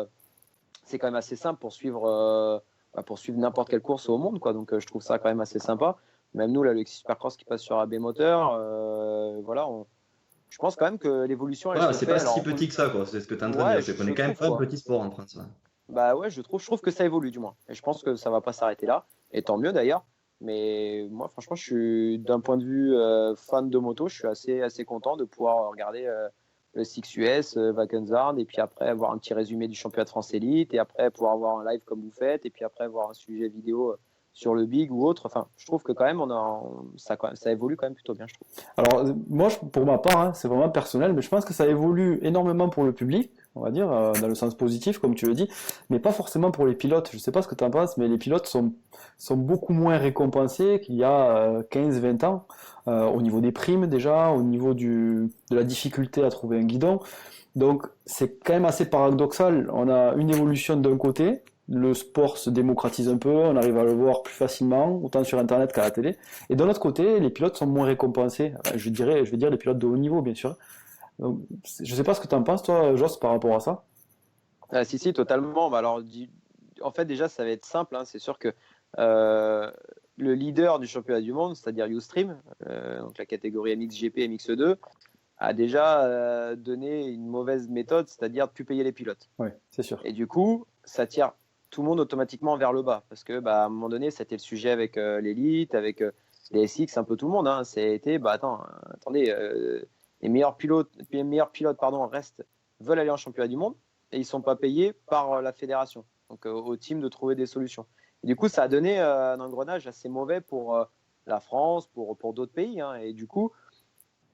c'est quand même assez simple pour suivre n'importe quelle course au monde, quoi. Donc je trouve ça quand même assez sympa. Même nous, là, le Supercross qui passe sur AB Moteur, voilà, je pense quand même que l'évolution, elle Voilà, se c'est fait. pas Alors, si petit que ça, quoi. C'est ce que tu es en train de dire. C'est qu'on est quand même pas un petit sport en France. Ouais. Bah ouais, je trouve que ça évolue du moins. Et je pense que ça va pas s'arrêter là. Et tant mieux d'ailleurs. Mais moi, franchement, je suis d'un point de vue fan de moto, je suis assez content de pouvoir regarder le 6US, Valkenswaard, et puis après avoir un petit résumé du championnat de France Elite, et après pouvoir avoir un live comme vous faites, et puis après avoir un sujet vidéo sur le Big ou autre. Enfin, je trouve que quand même, ça évolue quand même plutôt bien, je trouve. Alors, moi, pour ma part, hein, c'est vraiment personnel, mais je pense que ça évolue énormément pour le public, on va dire, dans le sens positif, comme tu le dis, mais pas forcément pour les pilotes. Je sais pas ce que tu en penses, mais les pilotes sont beaucoup moins récompensés qu'il y a 15-20 ans, au niveau des primes déjà, au niveau de la difficulté à trouver un guidon. Donc, c'est quand même assez paradoxal. On a une évolution d'un côté, le sport se démocratise un peu, on arrive à le voir plus facilement, autant sur Internet qu'à la télé. Et d'un autre côté, les pilotes sont moins récompensés. Je vais dire les pilotes de haut niveau, bien sûr. Donc, je sais pas ce que tu en penses, toi, Joss, par rapport à ça. Si, totalement. Alors, en fait, déjà, ça va être simple. Hein. C'est sûr que le leader du championnat du monde, c'est-à-dire Ustream, donc la catégorie MXGP, MX2, a déjà donné une mauvaise méthode, c'est-à-dire de plus payer les pilotes. Oui, c'est sûr. Et du coup, ça tire tout le monde automatiquement vers le bas. Parce que, à un moment donné, c'était le sujet avec l'élite, avec les SX, un peu tout le monde. Hein. C'était, attendez, les meilleurs pilotes, veulent aller en championnat du monde et ils ne sont pas payés par la fédération. Donc, au team de trouver des solutions. Et du coup, ça a donné un engrenage assez mauvais pour la France, pour d'autres pays. Hein. Et du coup,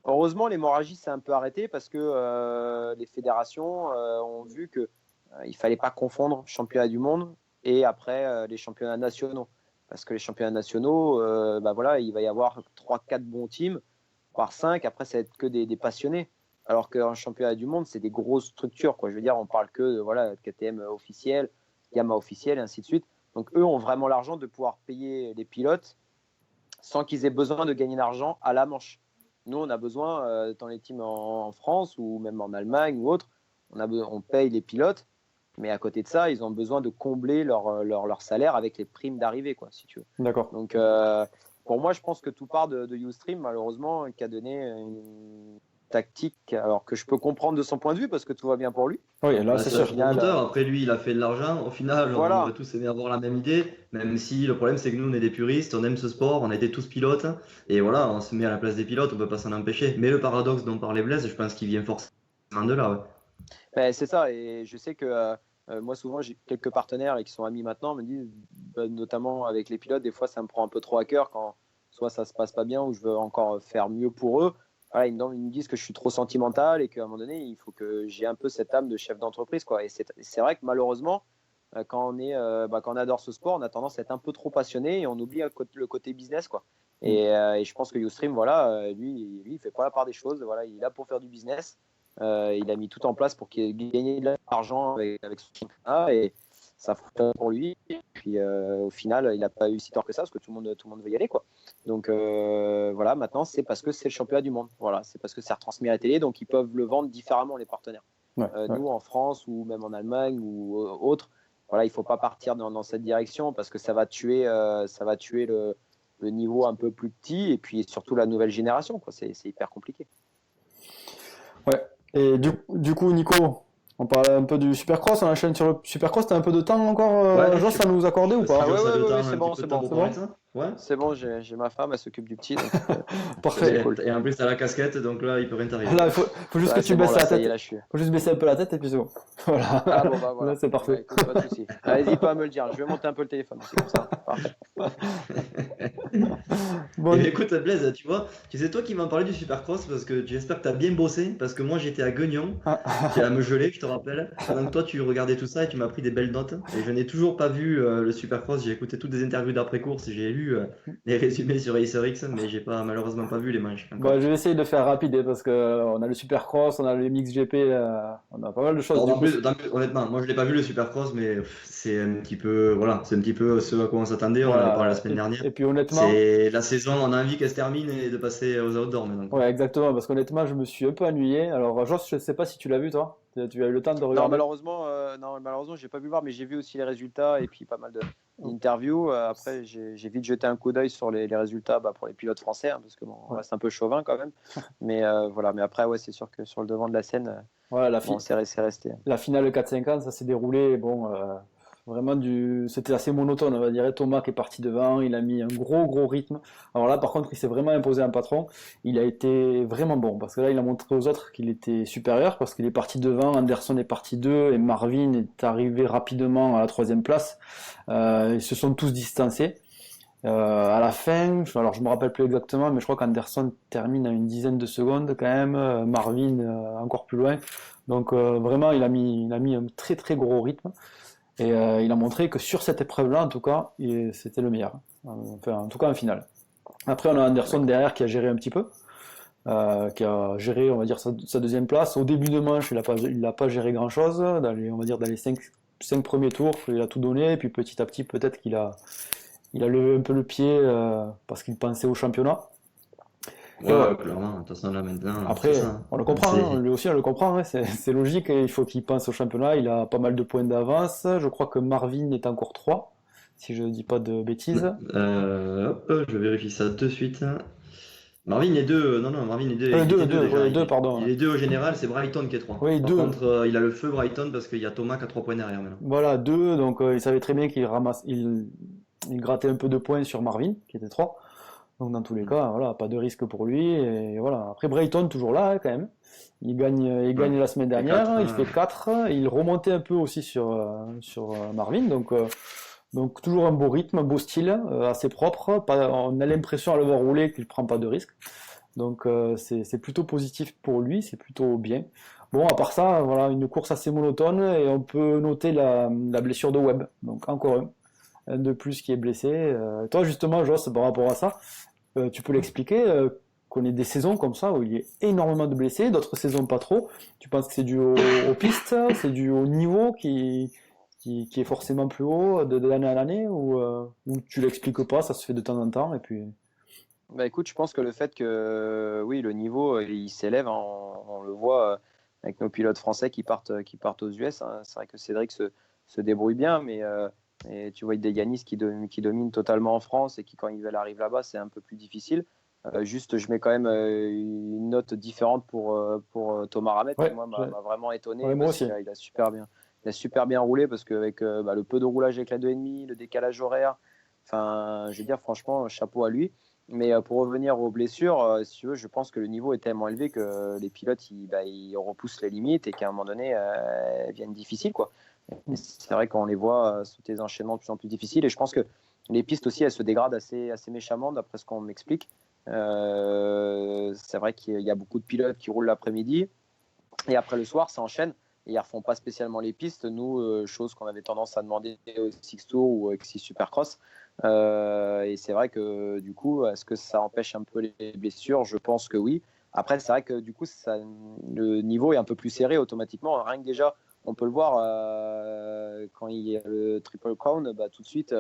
heureusement, l'hémorragie s'est un peu arrêtée parce que les fédérations ont vu que il fallait pas confondre championnat du monde et après les championnats nationaux. Parce que les championnats nationaux, il va y avoir 3-4 bons teams, voire 5. Après, ça va être que des passionnés. Alors qu'un championnat du monde, c'est des grosses structures. Quoi. Je veux dire, on parle que de KTM officiel, Yamaha officiel, et ainsi de suite. Donc, eux ont vraiment l'argent de pouvoir payer les pilotes sans qu'ils aient besoin de gagner l'argent à la manche. Nous, on a besoin, dans les teams en France ou même en Allemagne ou autre, on paye les pilotes. Mais à côté de ça, ils ont besoin de combler leur salaire avec les primes d'arrivée, quoi, si tu veux. D'accord. Donc, pour moi, je pense que tout part de Ustream, malheureusement, qui a donné une tactique, alors que je peux comprendre de son point de vue, parce que tout va bien pour lui. Oui, là, c'est sûr. Après, lui, il a fait de l'argent. Au final, voilà. On aurait tous aimé avoir la même idée, même si le problème, c'est que nous, on est des puristes, on aime ce sport, on a été tous pilotes, et voilà, on se met à la place des pilotes, on peut pas s'en empêcher. Mais le paradoxe dont parlait Blaise, je pense qu'il vient forcément de là. Ouais. C'est ça, et je sais que moi, souvent, j'ai quelques partenaires qui sont amis maintenant, me disent, notamment avec les pilotes, des fois, ça me prend un peu trop à cœur quand soit ça se passe pas bien ou je veux encore faire mieux pour eux. Voilà, ils me disent que je suis trop sentimental et qu'à un moment donné, il faut que j'ai un peu cette âme de chef d'entreprise, quoi. Et c'est vrai que malheureusement, quand on adore ce sport, on a tendance à être un peu trop passionné et on oublie le côté business, quoi. Et je pense que Youstream, voilà, lui, il fait pas la part des choses. Voilà, il est là pour faire du business. Il a mis tout en place pour qu'il gagne de l'argent avec son championnat et ça fonctionne pour lui. Et puis au final, il n'a pas eu si tort que ça parce que tout le monde veut y aller, quoi. Donc voilà, maintenant c'est parce que c'est le championnat du monde. Voilà, c'est parce que c'est retransmis à la télé, donc ils peuvent le vendre différemment, les partenaires. Nous en France ou même en Allemagne ou autre, voilà, il faut pas partir dans cette direction parce que ça va tuer le niveau un peu plus petit et puis surtout la nouvelle génération, quoi. C'est hyper compliqué. Ouais. Et du coup, Nico, on parle un peu du Supercross, on enchaîne sur le Supercross. T'as un peu de temps encore, Joss, à nous accorder ou pas? C'est bon. Ouais. C'est bon, j'ai ma femme, elle s'occupe du petit. Donc, parfait. Cool. Et en plus, t'as la casquette, donc là, il peut rien t'arriver. Là, il faut juste que tu baisses la tête. Il faut juste baisser un peu la tête et puis c'est bon. Voilà. Ah bon, bah voilà. Là, c'est parfait. Bah, écoute, pas de soucis. N'hésite pas à me le dire. Je vais monter un peu le téléphone aussi, comme ça. Bon, Et écoute, Blaise, tu vois, c'est toi qui m'en parlais du Supercross parce que j'espère que tu as bien bossé parce que moi j'étais à Guignon, qui à me geler, je te rappelle. Donc toi tu regardais tout ça et tu m'as pris des belles notes. Et je n'ai toujours pas vu le Supercross, j'ai écouté toutes des interviews d'après-course, j'ai lu les résumés sur RacerX, mais j'ai malheureusement pas vu les manches. Bon, je vais essayer de faire rapide parce que on a le Supercross, on a le MXGP, on a pas mal de choses. Honnêtement, moi je l'ai pas vu le Supercross, mais c'est un petit peu, voilà, c'est un petit peu ce à quoi on s'attendait. On en a parlé la semaine dernière. Et puis honnêtement, c'est la saison, on a envie qu'elle se termine et de passer aux outdoors maintenant. Ouais, exactement, parce qu'honnêtement, je me suis un peu ennuyé. Alors, Joss, je sais pas si tu l'as vu, toi. Tu as eu le temps de regarder? Non, malheureusement, j'ai pas pu voir, mais j'ai vu aussi les résultats et puis pas mal d'interviews. Après, j'ai vite jeté un coup d'œil sur les résultats pour les pilotes français, hein, parce que on reste un peu chauvin quand même. Mais voilà, mais après, ouais, c'est sûr que sur le devant de la scène, c'est resté. La finale 4-5 ans, ça s'est déroulé. Bon, vraiment c'était assez monotone, on va dire. Thomas qui est parti devant, il a mis un gros rythme. Alors là, par contre, il s'est vraiment imposé un patron. Il a été vraiment bon parce que là, il a montré aux autres qu'il était supérieur parce qu'il est parti devant. Anderson est parti 2 et Marvin est arrivé rapidement à la 3e place. Ils se sont tous distancés. À la fin, alors je me rappelle plus exactement, mais je crois qu'Anderson termine à une dizaine de secondes quand même. Marvin encore plus loin. Donc vraiment, il a mis un très gros rythme. Et il a montré que sur cette épreuve-là, en tout cas, c'était le meilleur. Enfin, en tout cas, en finale. Après, on a Anderson derrière qui a géré un petit peu, qui a géré, on va dire, sa 2e place. Au début de manche, il n'a pas géré grand-chose. On va dire, dans les 5 premiers tours, il a tout donné. Et puis petit à petit, peut-être qu'il a levé un peu le pied parce qu'il pensait au championnat. Ouais, clairement, de toute façon, là maintenant. Après, on le comprend, lui aussi on le comprend, c'est logique, il faut qu'il pense au championnat, il a pas mal de points d'avance, je crois que Marvin est encore 3, si je dis pas de bêtises. Je vérifie ça de suite. Marvin est 2, Marvin est 2. Pardon. Il est 2 au général, c'est Brighton qui est 3. Oui, Par contre, il a le feu Brighton parce qu'il y a Thomas qui a 3 points derrière maintenant. Voilà, 2, donc il savait très bien qu'il il grattait un peu de points sur Marvin, qui était 3. Donc dans tous les cas, voilà, pas de risque pour lui. Et voilà. Après Brighton toujours là quand même. Il gagne la semaine dernière, il fait 4, il remontait un peu aussi sur Marvin. Donc toujours un beau rythme, un beau style, assez propre. On a l'impression à le voir rouler qu'il prend pas de risque. Donc c'est plutôt positif pour lui, c'est plutôt bien. Bon, à part ça, voilà, une course assez monotone et on peut noter la blessure de Webb. Donc encore un de plus qui est blessé. Toi justement, Joss, par rapport à ça, tu peux l'expliquer qu'on ait des saisons comme ça où il y a énormément de blessés, d'autres saisons pas trop. Tu penses que c'est dû aux pistes, c'est dû au niveau qui est forcément plus haut d'année à l'année ou tu l'expliques pas, ça se fait de temps en temps et puis. Bah écoute, je pense que le fait que oui, le niveau il s'élève, hein, on le voit avec nos pilotes français qui partent aux US. Hein. C'est vrai que Cédric se débrouille bien, mais et tu vois Deganis qui domine totalement en France et qui quand il arrive là-bas c'est un peu plus difficile. Juste je mets quand même une note différente pour Thomas Ramette qui moi m'a vraiment étonné. Ouais, moi aussi. Il a super bien roulé parce qu'avec le peu de roulage avec la 2,5, le décalage horaire, enfin je veux dire franchement chapeau à lui. Mais pour revenir aux blessures, si tu veux, je pense que le niveau est tellement élevé que les pilotes ils repoussent les limites et qu'à un moment donné elles viennent difficiles quoi. C'est vrai qu'on les voit sous des enchaînements de plus en plus difficiles et je pense que les pistes aussi elles se dégradent assez méchamment d'après ce qu'on m'explique. C'est vrai qu'il y a beaucoup de pilotes qui roulent l'après-midi et après le soir ça enchaîne. et ils refont pas spécialement les pistes. Nous, chose qu'on avait tendance à demander au Six Tour ou au X6 Supercross. Et c'est vrai que du coup, est-ce que ça empêche un peu les blessures? Je pense que oui. Après, c'est vrai que du coup, le niveau est un peu plus serré automatiquement. Rien que déjà, on peut le voir quand il y a le Triple Crown, tout de suite,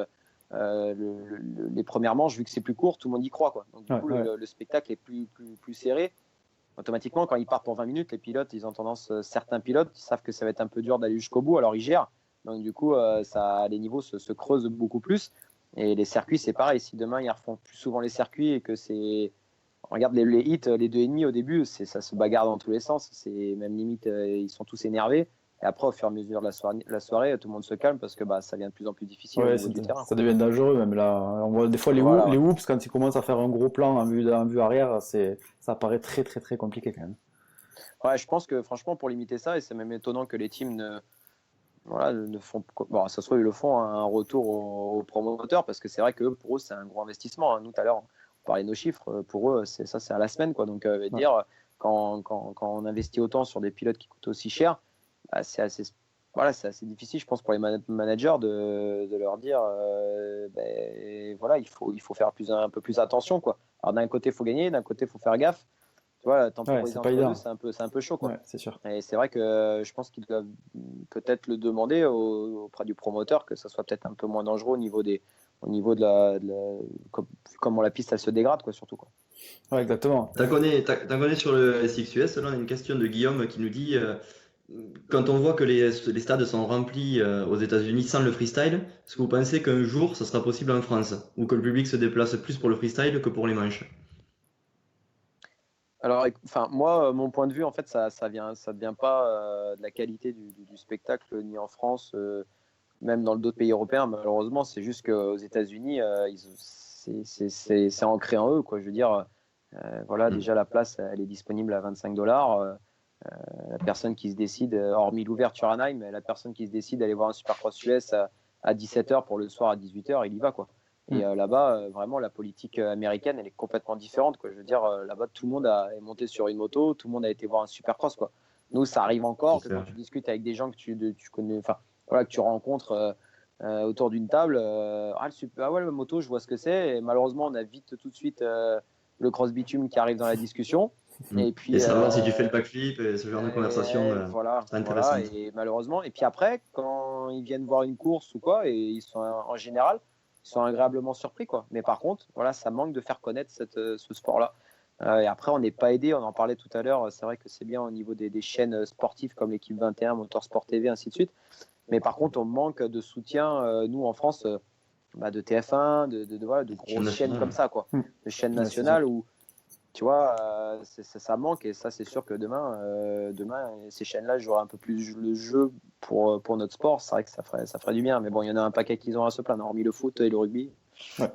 les premières manches, vu que c'est plus court, tout le monde y croit, quoi. Donc du coup, le spectacle est plus serré. Automatiquement, quand ils partent pour 20 minutes, les pilotes, ils ont tendance, certains pilotes, ils savent que ça va être un peu dur d'aller jusqu'au bout, alors ils gèrent. Donc du coup, les niveaux se creusent beaucoup plus. Et les circuits, c'est pareil. Si demain, ils refont plus souvent les circuits et que c'est... Regarde les hits, les 2,5 au début, ça se bagarre dans tous les sens. C'est même limite, ils sont tous énervés. Et après, au fur et à mesure de la soirée, tout le monde se calme parce que ça devient de plus en plus difficile au niveau du terrain. Ça devient dangereux même là. On voit des fois les whoops, quand ils commencent à faire un gros plan en vue arrière, ça paraît très très très compliqué quand même. Ouais, je pense que franchement, pour limiter ça, et c'est même étonnant que les teams ne font... Bon, ça se trouve, ils le font un retour aux promoteurs parce que c'est vrai que pour eux, c'est un gros investissement. Hein. Nous, tout à l'heure, on parlait de nos chiffres. Pour eux, c'est à la semaine, quoi. Donc, dire, quand on investit autant sur des pilotes qui coûtent aussi cher, c'est assez difficile, je pense, pour les managers de leur dire il faut faire un peu plus attention, quoi. Alors, d'un côté, il faut gagner, d'un côté, il faut faire gaffe. Tu vois, temporiser entre deux, c'est un peu chaud, quoi. Ouais, c'est sûr. Et c'est vrai que je pense qu'ils doivent peut-être le demander auprès du promoteur, que ça soit peut-être un peu moins dangereux au niveau de comment la piste elle se dégrade, quoi, surtout, quoi. Ouais, exactement. T'en connais sur le SXUS, là on a une question de Guillaume qui nous dit quand on voit que les stades sont remplis aux États-Unis sans le freestyle, est-ce que vous pensez qu'un jour ça sera possible en France ou que le public se déplace plus pour le freestyle que pour les manches? Alors, moi, mon point de vue, en fait, ça vient pas de la qualité du spectacle ni en France, même dans d'autres pays européens. Malheureusement, c'est juste qu'aux États-Unis, c'est ancré en eux, quoi. Je veux dire, déjà la place, elle est disponible à $25. La personne qui se décide, hormis l'ouverture à Anaheim, la personne qui se décide d'aller voir un Supercross US à 17h pour le soir à 18h, il y va, quoi. Et là-bas, vraiment, la politique américaine, elle est complètement différente, quoi. Je veux dire, là-bas, tout le monde est monté sur une moto, tout le monde a été voir un Supercross, quoi. Nous, ça arrive encore que quand tu discutes avec des gens que tu connais, que tu rencontres autour d'une table, la moto, je vois ce que c'est. Et malheureusement, on a vite tout de suite le cross bitume qui arrive dans la discussion. Et puis savoir si tu fais le backflip et ce genre de conversation, c'est intéressant. Et malheureusement, et puis après, quand ils viennent voir une course ou quoi, et ils sont en général, ils sont agréablement surpris, quoi. Mais par contre, ça manque de faire connaître ce sport-là. Et après, on n'est pas aidé, on en parlait tout à l'heure, c'est vrai que c'est bien au niveau des chaînes sportives comme l'équipe 21, Motorsport TV, ainsi de suite. Mais par contre, on manque de soutien, nous en France, de TF1, de grosses chaînes comme ça, quoi. De chaînes nationales où, tu vois, ça manque, et ça, c'est sûr que demain, ces chaînes-là joueraient un peu plus le jeu pour notre sport. C'est vrai que ça ferait du bien, mais bon, il y en a un paquet qu'ils ont à se plaindre, hormis le foot et le rugby.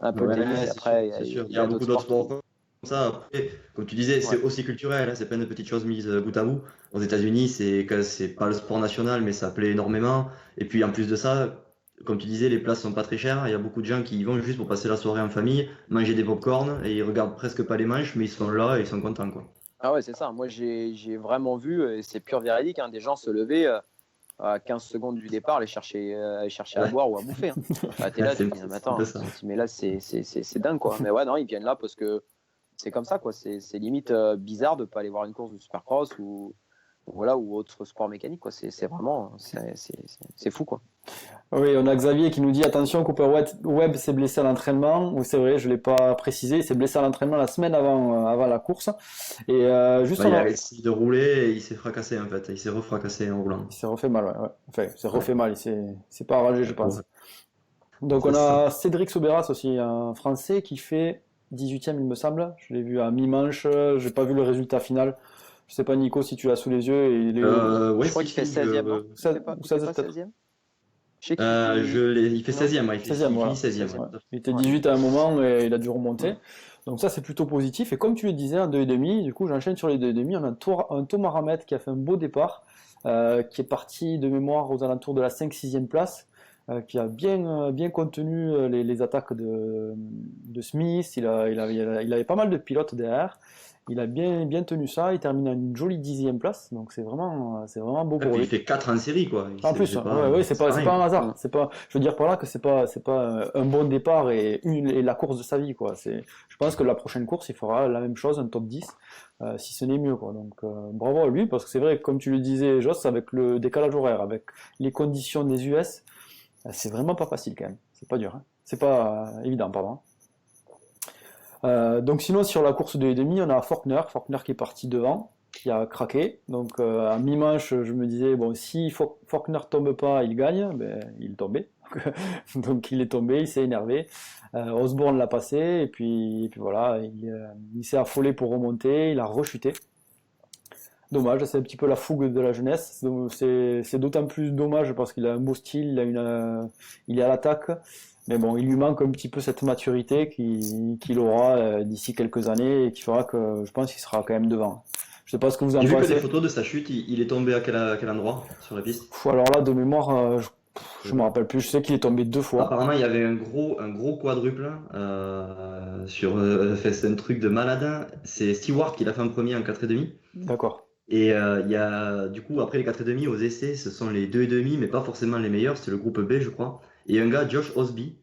Un peu le tennis, après, il y a beaucoup d'autres sports comme ça. Après, comme tu disais, c'est aussi culturel, hein, c'est plein de petites choses mises bout à bout. Aux États-Unis, c'est pas le sport national, mais ça plaît énormément. Et puis, en plus de ça, comme tu disais, les places sont pas très chères. Il y a beaucoup de gens qui y vont juste pour passer la soirée en famille, manger des pop-corn, et ils regardent presque pas les manches, mais ils sont là et ils sont contents, quoi. Ah ouais, c'est ça. Moi, j'ai vraiment vu, et c'est pur véridique, hein, des gens se lever à 15 secondes du départ, aller chercher à boire ou à bouffer. Hein. T'es là, tu te dis, attends, mais là, c'est dingue, quoi. Mais ouais, non, ils viennent là parce que c'est comme ça, quoi. C'est limite bizarre de pas aller voir une course de Supercross ou autre sport mécanique, quoi. C'est vraiment, c'est fou, quoi. Oui, on a Xavier qui nous dit attention, Cooper Webb s'est blessé à l'entraînement. Oui, c'est vrai, je l'ai pas précisé, il s'est blessé à l'entraînement la semaine avant la course. Et il a essayé de rouler et il s'est fracassé, en fait. Il s'est refracassé en roulant. Il s'est refait mal, ouais. Enfin, il s'est refait mal, il s'est pas arrangé, je pense. Donc on a Cédric Soberas aussi, un Français qui fait 18e, il me semble. Je l'ai vu à mi-manche, j'ai pas vu le résultat final. Je sais pas, Nico, si tu l'as sous les yeux. Et je crois qu'il fait 16e. Ou 16e. Il fait 16e, ouais, il fait 16e, voilà. 16e. Ouais. Il était 18 à un moment et il a dû remonter. Ouais. Donc ça, c'est plutôt positif. Et comme tu le disais, en 2,5, du coup, j'enchaîne sur les 2,5. On a un Thomas Ramette qui a fait un beau départ, qui est parti de mémoire aux alentours de la 5-6e place. qui a bien contenu les attaques de Smith. Il avait pas mal de pilotes derrière. Il a bien tenu ça. Il termine à une jolie 10e place. Donc c'est vraiment beau Et pour puis il lui. fait 4 en série, quoi. En plus, c'est pas un hasard. Mm. Je veux dire par là que c'est pas un bon départ et la course de sa vie, quoi. Je pense que la prochaine course, il fera la même chose, un top 10, si ce n'est mieux, quoi. Donc, bravo à lui, parce que c'est vrai, comme tu le disais, Joss, avec le décalage horaire, avec les conditions des US, c'est vraiment pas facile, quand même. C'est pas dur, hein. C'est pas évident, pardon. Donc sinon sur la course de 2,5, on a Faulkner qui est parti devant, qui a craqué. Donc à mi-manche, je me disais bon, si Faulkner tombe pas, il gagne. Ben il tombait. Donc il est tombé, il s'est énervé. Osborne l'a passé et puis voilà, il s'est affolé pour remonter, il a rechuté. Dommage, c'est un petit peu la fougue de la jeunesse. C'est d'autant plus dommage parce qu'il a un beau style, il est à l'attaque. Mais bon, il lui manque un petit peu cette maturité qu'il aura d'ici quelques années et qui fera que je pense qu'il sera quand même devant. Je sais pas ce que vous en J'ai vu que pensez. des photos de sa chute, il est tombé à quel endroit sur la piste? Alors là, de mémoire, je me rappelle plus. Je sais qu'il est tombé 2 fois. Apparemment, il y avait un gros quadruple c'est un truc de malade. C'est Stewart qui l'a fait en premier en 4,5. D'accord. Et il y a, du coup, après les 4,5, aux essais, ce sont les 2,5, mais pas forcément les meilleurs. C'était le groupe B, je crois. Et un gars, Josh Osby,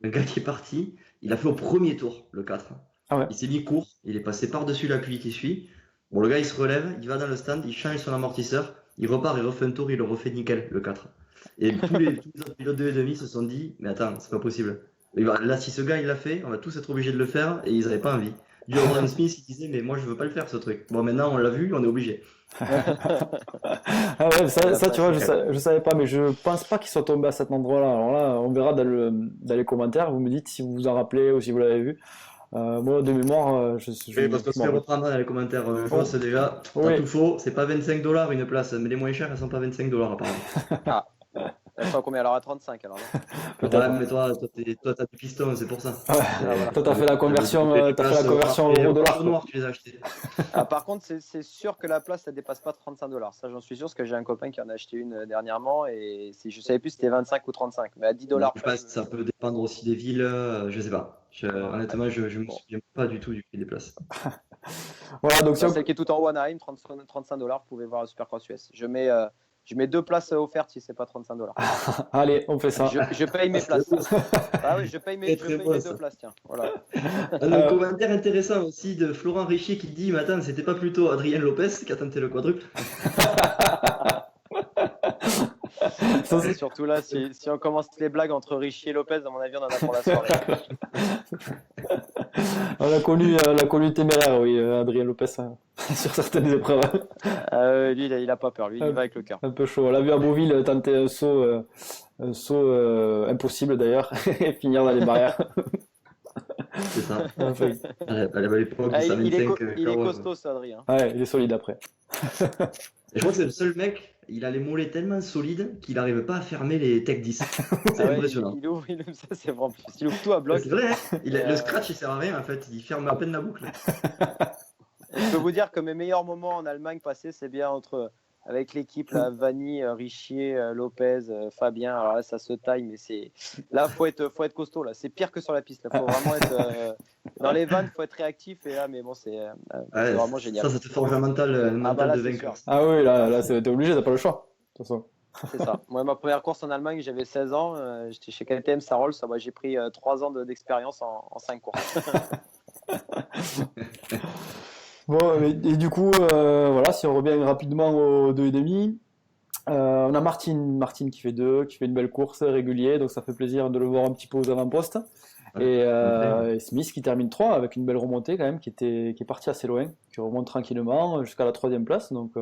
un gars qui est parti, il a fait au premier tour le 4. Ah ouais. Il s'est mis court, il est passé par-dessus la pluie qui suit. Bon, le gars, il se relève, il va dans le stand, il change son amortisseur, il repart, il refait un tour, il le refait nickel, le 4. Et tous les autres pilotes de 2,5 se sont dit, mais attends, c'est pas possible. Là, si ce gars, il l'a fait, on va tous être obligés de le faire, et ils n'avaient pas envie. Jordan Smith, il disait, mais moi, je veux pas le faire, ce truc. Bon, maintenant, on l'a vu, on est obligé. Ah ouais, ça tu vois, je savais pas, mais je pense pas qu'il soit tombé à cet endroit-là. Alors là, on verra dans les commentaires. Vous me dites si vous vous en rappelez ou si vous l'avez vu. Moi, de mémoire, Oui, parce que se fait reprendre dans les commentaires, c'est déjà, t'as tout faux, c'est pas 25$ une place, mais les moins chères, elles sont pas 25$ apparemment. Ah, elles sont à combien alors? À 35 alors, non? Ouais, mais toi, t'as des pistons, c'est pour ça. Ouais. Voilà. Toi, t'as fait la conversion, euro-dollar. Noir, tu les as achetés. Ah, par contre, c'est sûr que la place, ça dépasse pas 35$. Ça, j'en suis sûr, parce que j'ai un copain qui en a acheté une dernièrement et je savais plus si c'était 25 ou 35. Mais à 10$. Je pense que ça peut dépendre aussi des villes, je sais pas. Honnêtement, je me souviens pas du tout du prix des places. Voilà, donc Celle qui est tout en haut à Anaheim, 35$, vous pouvez voir le Supercross US. Je mets 2 places offertes si c'est pas 35$. Allez, on fait ça. Je paye mes places. Ah oui, je paye mes Très 2 bon, ça. places, tiens. Voilà. Un commentaire intéressant aussi de Florent Richier qui dit, mais attends, c'était pas plutôt Adrien Lopez qui a tenté le quadruple? Et surtout là, si on commence les blagues entre Richier et Lopez, à mon avis, on en a pour la soirée. On a connu téméraire, oui, Adrien Lopez, hein, sur certaines épreuves. Lui, il a pas peur. Lui, il va avec le cœur. Un peu chaud. On l'a vu à Beauville tenter un saut impossible d'ailleurs, et finir dans les barrières. C'est ça. Enfin, À l'époque, il est costaud, ça, Adrien. ouais, il est solide après. Et je crois que c'est le seul mec, il a les mollets tellement solides qu'il n'arrive pas à fermer les Tech 10. C'est impressionnant. Il ouvre, ça c'est vraiment plus. Il ouvre tout à bloc. C'est vrai, hein. Le scratch il sert à rien en fait, il ferme à peine la boucle. Je peux vous dire que mes meilleurs moments en Allemagne passés, c'est bien avec l'équipe, là, Vanni, Richier, Lopez, Fabien. Alors là, ça se taille, mais là, faut être costaud. Là, c'est pire que sur la piste. Là, faut vraiment être dans les vannes, faut être réactif. Et là, mais bon, c'est vraiment génial. Ça te forge un mental là, de vainqueur. sûr. Ah oui, là, t'es obligé, t'as pas le choix. De toute façon. C'est ça. Moi, ma première course en Allemagne, j'avais 16 ans. J'étais chez KTM Sarol. J'ai pris 3 ans d'expérience en 5 courses. Bon, et du coup, voilà, si on revient rapidement aux 2,5, on a Martin qui fait une belle course régulier, donc ça fait plaisir de le voir un petit peu aux avant-postes. Et Smith qui termine 3 avec une belle remontée quand même, qui est parti assez loin, qui remonte tranquillement jusqu'à la 3e place, donc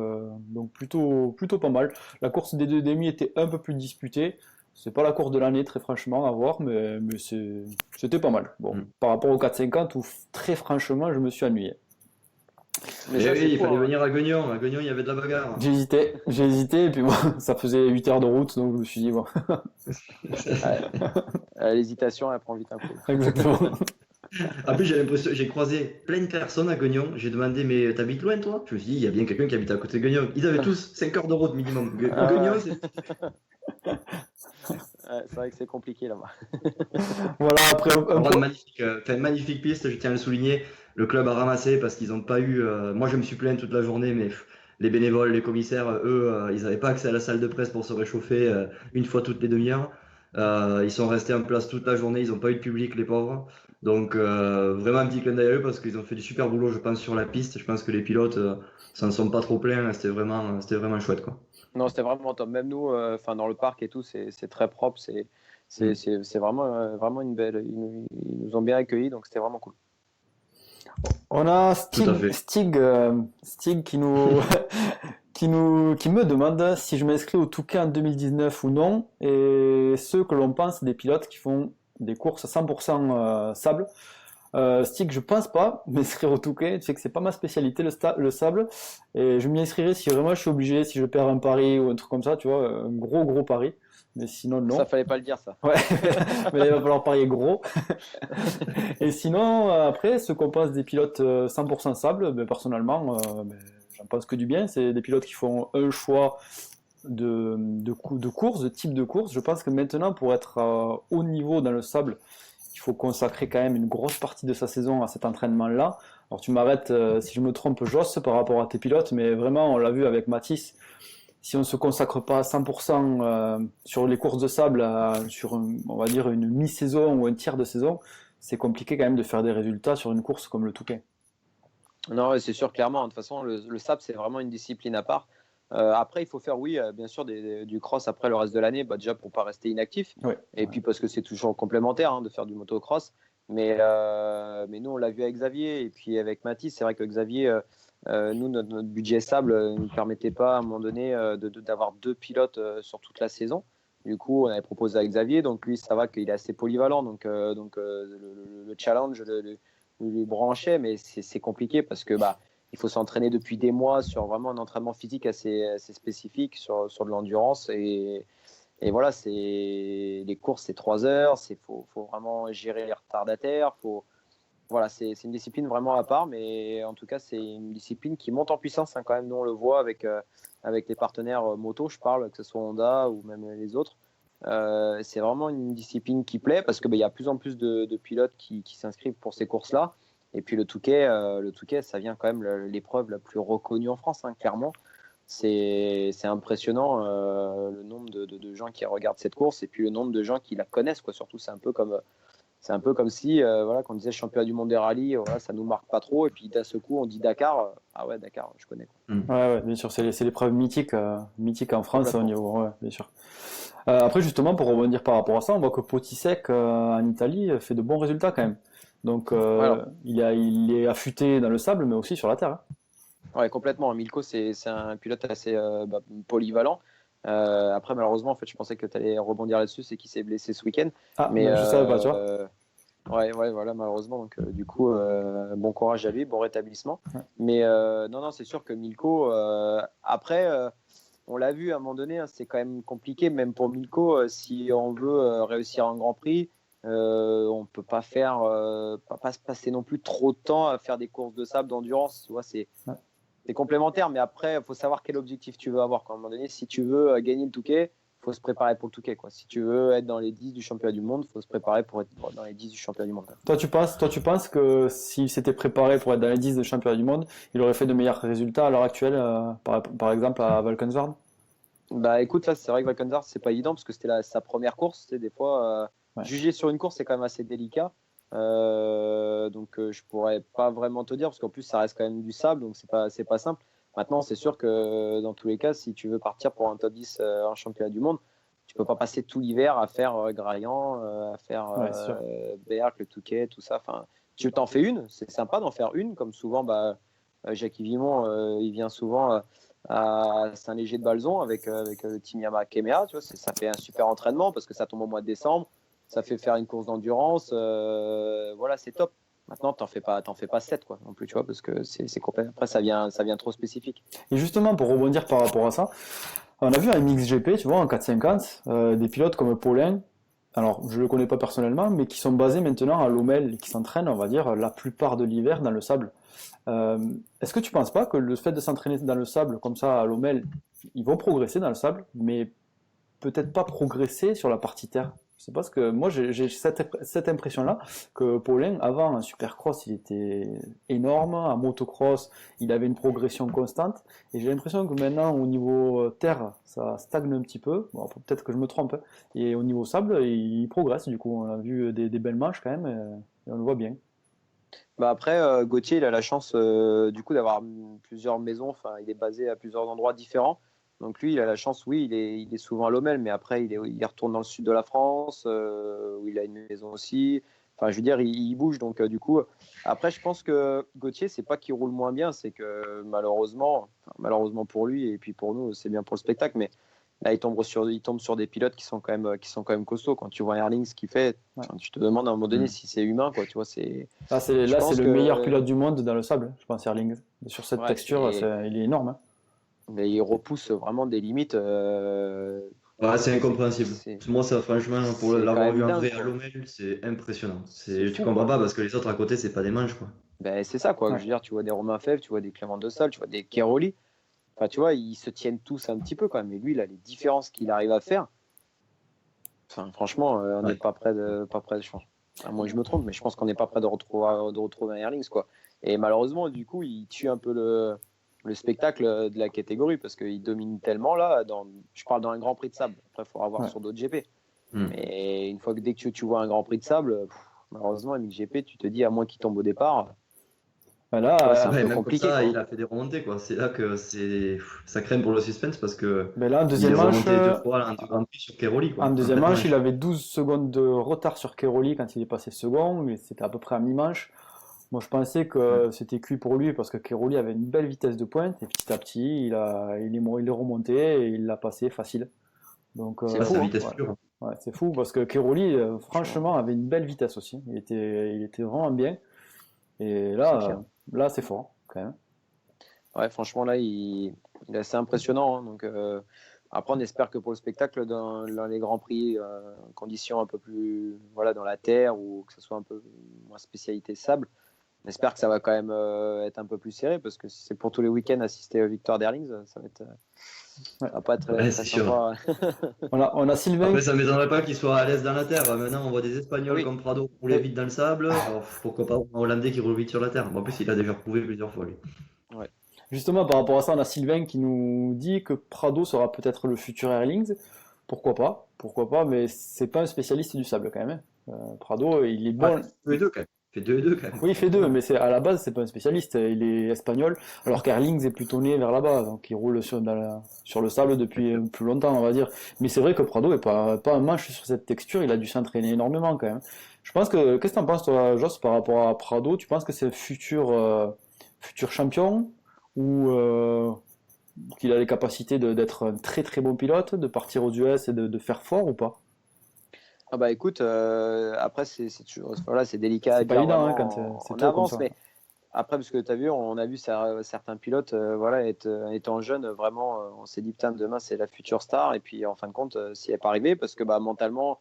plutôt pas mal. La course des 2,5 était un peu plus disputée. C'est pas la course de l'année, très franchement, à voir, mais c'était pas mal. Bon, par rapport au 4,50 où très franchement, je me suis ennuyé. Mais oui, il fallait venir à Guignon. À Guignon, il y avait de la bagarre. J'ai hésité, et puis bon, ça faisait 8 heures de route, donc je me suis dit, bon. L'hésitation, elle prend vite un coup. Exactement. En plus, j'ai croisé plein de personnes à Guignon. J'ai demandé, mais t'habites loin, toi? Je me suis dit, il y a bien quelqu'un qui habite à côté de Guignon. Ils avaient tous 5 heures de route minimum. Guignon, c'est. c'est vrai que c'est compliqué là-bas. Voilà, après Magnifique piste, je tiens à le souligner. Le club a ramassé parce qu'ils n'ont pas eu. Moi, je me suis plaint toute la journée, mais les bénévoles, les commissaires, eux, ils n'avaient pas accès à la salle de presse pour se réchauffer une fois toutes les demi-heures. Ils sont restés en place toute la journée, ils n'ont pas eu de public, les pauvres. Donc, vraiment un petit clin d'œil à eux parce qu'ils ont fait du super boulot, je pense, sur la piste. Je pense que les pilotes s'en sont pas trop plaints. C'était vraiment chouette, quoi. Non, c'était vraiment top. Même nous, enfin dans le parc et tout, c'est très propre. C'est vraiment, vraiment une belle. Ils nous ont bien accueillis, donc c'était vraiment cool. On a Tout à fait. Stig qui me demande si je m'inscris au Touquet en 2019 ou non, et ceux que l'on pense des pilotes qui font des courses à 100% sable. Stig, je pense pas m'inscrire au Touquet, tu sais que c'est pas ma spécialité le sable, et je m'y inscrirai si vraiment je suis obligé, si je perds un pari ou un truc comme ça, tu vois, un gros pari, mais sinon non. Ça fallait pas le dire, ça. Ouais, mais là, il va falloir parier gros. Et sinon, après, ce qu'on pense des pilotes 100% sable, ben, personnellement, j'en pense que du bien. C'est des pilotes qui font un choix de course, de type de course. Je pense que maintenant, pour être à haut niveau dans le sable, il faut consacrer quand même une grosse partie de sa saison à cet entraînement-là. Alors tu m'arrêtes si je me trompe, Joss, par rapport à tes pilotes, mais vraiment, on l'a vu avec Mathis. Si on ne se consacre pas à 100% sur les courses de sable, sur on va dire une mi-saison ou un tiers de saison, c'est compliqué quand même de faire des résultats sur une course comme le Touquet. Non, c'est sûr, clairement. De toute façon, le sable, c'est vraiment une discipline à part. Après, il faut faire, oui, bien sûr, du cross après le reste de l'année, bah, déjà pour pas rester inactif. Ouais. Et puis parce que c'est toujours complémentaire de faire du motocross. Mais nous, on l'a vu avec Xavier et puis avec Mathis. C'est vrai que Xavier, nous, notre budget sable ne nous permettait pas à un moment donné d'avoir deux pilotes sur toute la saison. Du coup, on avait proposé à Xavier. Donc lui, ça va qu'il est assez polyvalent. Donc le challenge lui branchait, mais c'est compliqué parce que il faut s'entraîner depuis des mois sur vraiment un entraînement physique assez spécifique sur de l'endurance. Et voilà, les courses, c'est 3 heures. Faut vraiment gérer les retardataires. Voilà, c'est une discipline vraiment à part, mais en tout cas, c'est une discipline qui monte en puissance quand même. Nous, on le voit avec les partenaires moto, je parle, que ce soit Honda ou même les autres. C'est vraiment une discipline qui plaît parce qu'il y a de plus en plus de pilotes qui s'inscrivent pour ces courses-là. Et puis le Touquet, ça vient quand même l'épreuve la plus reconnue en France, clairement. C'est impressionnant le nombre de gens qui regardent cette course et puis le nombre de gens qui la connaissent, quoi. Surtout, c'est un peu comme si, voilà, quand on disait championnat du monde des rallyes, voilà, ça nous marque pas trop. Et puis d'un seul coup, on dit Dakar. Ah ouais, Dakar, je connais, quoi. Ouais, bien sûr, c'est l'épreuve mythique en France au niveau, ouais, bien sûr. Après, justement, pour rebondir par rapport à ça, on voit que Potisek en Italie fait de bons résultats quand même. Donc, Alors, il est affûté dans le sable, mais aussi sur la terre. ouais, complètement. Milko, c'est un pilote assez polyvalent. Après, malheureusement, en fait, je pensais que tu allais rebondir là-dessus, c'est qu'il s'est blessé ce week-end. Ah, Mais je savais pas, tu vois. ouais, voilà, malheureusement. Donc, du coup, bon courage à lui, bon rétablissement. Ouais. Mais non, c'est sûr que Milko, après, on l'a vu à un moment donné, c'est quand même compliqué, même pour Milko, si on veut réussir un Grand Prix. On peut pas pas se passer non plus trop de temps à faire des courses de sable d'endurance. Tu vois, c'est complémentaire, mais après, il faut savoir quel objectif tu veux avoir. À un moment donné, si tu veux gagner le Touquet, il faut se préparer pour le Touquet, quoi. Si tu veux être dans les 10 du championnat du monde, il faut se préparer pour être dans les 10 du championnat du monde. Toi, tu penses que s'il s'était préparé pour être dans les 10 de championnat du monde, il aurait fait de meilleurs résultats à l'heure actuelle, par exemple à Valkenswaard? Écoute, là, c'est vrai que Valkenswaard, c'est pas évident parce que c'était sa première course. Des fois, juger sur une course, c'est quand même assez délicat. Donc je pourrais pas vraiment te dire parce qu'en plus ça reste quand même du sable, donc c'est pas simple. Maintenant, c'est sûr que dans tous les cas, si tu veux partir pour un top 10 en championnat du monde, tu peux pas passer tout l'hiver à faire Graillan, à faire Berck, le Touquet, tout ça. Enfin, tu t'en fais une, c'est sympa d'en faire une, comme souvent Jackie Vimon, il vient souvent à Saint-Léger de Balzon avec le team Yamaha Kemea, tu vois, ça fait un super entraînement parce que ça tombe au mois de décembre. Ça fait faire une course d'endurance, voilà, c'est top. Maintenant, t'en fais pas 7, quoi, non plus, tu vois, parce que c'est complètement. Après, ça vient trop spécifique. Et justement, pour rebondir par rapport à ça, on a vu en MXGP, tu vois, en 450, des pilotes comme Paulin, alors je le connais pas personnellement, mais qui sont basés maintenant à Lommel et qui s'entraînent, on va dire, la plupart de l'hiver dans le sable. Est-ce que tu penses pas que le fait de s'entraîner dans le sable comme ça à Lommel, ils vont progresser dans le sable, mais peut-être pas progressé sur la partie terre. Je sais pas ce que moi j'ai cette impression-là que Paulin avant en Supercross il était énorme, en motocross il avait une progression constante et j'ai l'impression que maintenant au niveau terre ça stagne un petit peu. Bon, peut-être que je me trompe hein. Et au niveau sable il progresse du coup on a vu des belles manches quand même et on le voit bien. Bah après, Gauthier, il a la chance du coup d'avoir plusieurs maisons. Enfin, il est basé à plusieurs endroits différents. Donc lui, il a la chance, oui, il est souvent à Lommel, mais après, il retourne dans le sud de la France, où il a une maison aussi. Enfin, je veux dire, il bouge. Donc du coup, après, je pense que Gauthier, c'est pas qu'il roule moins bien, c'est que malheureusement pour lui et puis pour nous, c'est bien pour le spectacle, mais là, il tombe sur des pilotes qui sont quand même costauds. Quand tu vois Erling ce qu'il fait, Ouais. tu te demandes à un moment donné Mm. si c'est humain, quoi. Tu vois, c'est. Là c'est Je pense le que meilleur pilote du monde dans le sable, je pense Erling. Sur cette ouais, texture il est énorme. Hein. mais il repousse vraiment des limites. Ouais, c'est incompréhensible. C'est Moi, ça, franchement, pour c'est quand l'avoir vu même en dingue, vrai à quoi. Lommel, c'est impressionnant. C'est Tu fou, comprends quoi. pas parce que les autres à côté, c'est pas des manches, quoi. Ben, c'est ça, quoi. Ouais. Je veux dire, tu vois des Romain Fèvre, tu vois des Clément de Salle, tu vois des Keroli. Enfin, tu vois, ils se tiennent tous un petit peu quand même. Mais lui, il a les différences qu'il arrive à faire. Enfin, franchement, on n'est Ouais. pas près de changer. Moi, je me trompe, mais je pense qu'on n'est pas prêt de retrouver un Erlings, quoi. Et malheureusement, du coup, il tue un peu le spectacle de la catégorie parce qu'il domine tellement là. Je parle dans un Grand Prix de sable. Après, il faudra voir Ouais. sur d'autres GP. Mm. Mais une fois que dès que tu vois un Grand Prix de sable, malheureusement, MXGP, tu te dis à moins qu'il tombe au départ, Ben tu vois, c'est là, un Ouais, peu même comme compliqué, ça, quoi. il a fait des remontées, quoi. C'est là que ça craint pour le suspense parce que ben là, en il deuxième est manche, remonté 2 fois là, en Grand Prix sur Keroli, en quoi. En deuxième tête manche, il manche. avait 12 secondes de retard sur Keroli quand il est passé second, mais c'était à peu près à mi-manche. Moi, je pensais Mm. que c'était cuit pour lui parce que Keroli avait une belle vitesse de pointe et petit à petit, il est remonté et il l'a passé facile. Donc, C'est Ah, fou, sa hein. vitesse ouais, pure. ouais, c'est fou parce que Keroli, Franchement, franchement, avait une belle vitesse aussi. Il était vraiment bien. Et c'est clair. là, c'est fort quand même. Ouais, franchement, là, il est assez impressionnant, hein. Donc, après, on espère que pour le spectacle, dans les grands prix, en conditions un peu plus, voilà, dans la terre ou que ce soit un peu moins spécialité sable, on espère que ça va quand même être un peu plus serré parce que si c'est pour tous les week-ends assister aux victoires d'Erlings, Ouais. ça va pas être Ouais, très c'est sûr. sympa. On a Sylvain. Après, ça m'étonnerait pas qu'il soit à l'aise dans la terre. Maintenant, on voit des Espagnols Oui, comme Prado rouler Et vite dans le sable. Alors, pourquoi pas un Hollandais qui roule vite sur la terre? Bon, en plus, il a déjà prouvé plusieurs fois, lui. ouais. justement, par rapport à ça, on a Sylvain qui nous dit que Prado sera peut-être le futur Erlings. Pourquoi pas, mais c'est pas un spécialiste du sable quand même. Hein. Prado, il est Ah, bon. il fait 2 et 2 quand même. Il fait 2 et 2 quand même. Oui, il fait deux, Attention, hein. mais c'est à la base, c'est pas un spécialiste. Il est espagnol, alors qu'Erlings est plutôt né vers là-bas, donc il roule sur le sable depuis plus longtemps, on va dire. Mais c'est vrai que Prado est pas un manche sur cette texture, il a dû s'entraîner énormément quand même. Je pense que, qu'est-ce que t'en penses toi, Joss, par rapport à Prado? Tu penses que c'est le futur champion ou qu'il a les capacités d'être un très très bon pilote, de partir aux US et de faire fort ou pas? Ah bah écoute, après c'est toujours, voilà, c'est délicat à C'est pas dire évident hein, quand vraiment c'est en tôt comme avance, ça. mais après, parce que tu as vu, on a vu certains pilotes, voilà, étant jeunes, vraiment, on s'est dit, putain, demain, c'est la future star. Et puis, en fin de compte, s'y est pas arrivé parce que bah, mentalement,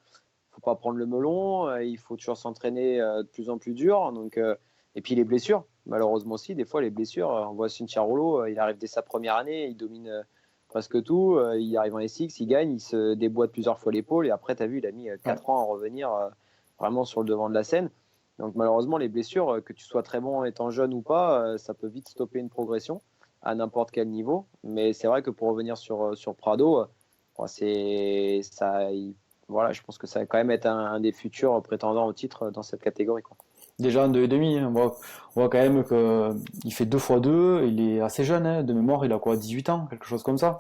faut pas prendre le melon. Il faut toujours s'entraîner de plus en plus dur. Donc, et puis, les blessures, malheureusement aussi, des fois, les blessures. On voit Cianciarulo, il arrive dès sa première année, il domine presque tout. Il arrive en SX, il gagne, il se déboîte plusieurs fois l'épaule. Et après, tu as vu, il a mis 4 ans à revenir vraiment sur le devant de la scène. Donc malheureusement, les blessures, que tu sois très bon étant jeune ou pas, ça peut vite stopper une progression à n'importe quel niveau. Mais c'est vrai que pour revenir sur Prado, voilà, je pense que ça va quand même être un des futurs prétendants au titre dans cette catégorie, quoi. Déjà en 2,5, on voit quand même qu'il fait 2 fois 2, il est assez jeune, hein, de mémoire, il a quoi, 18 ans, quelque chose comme ça.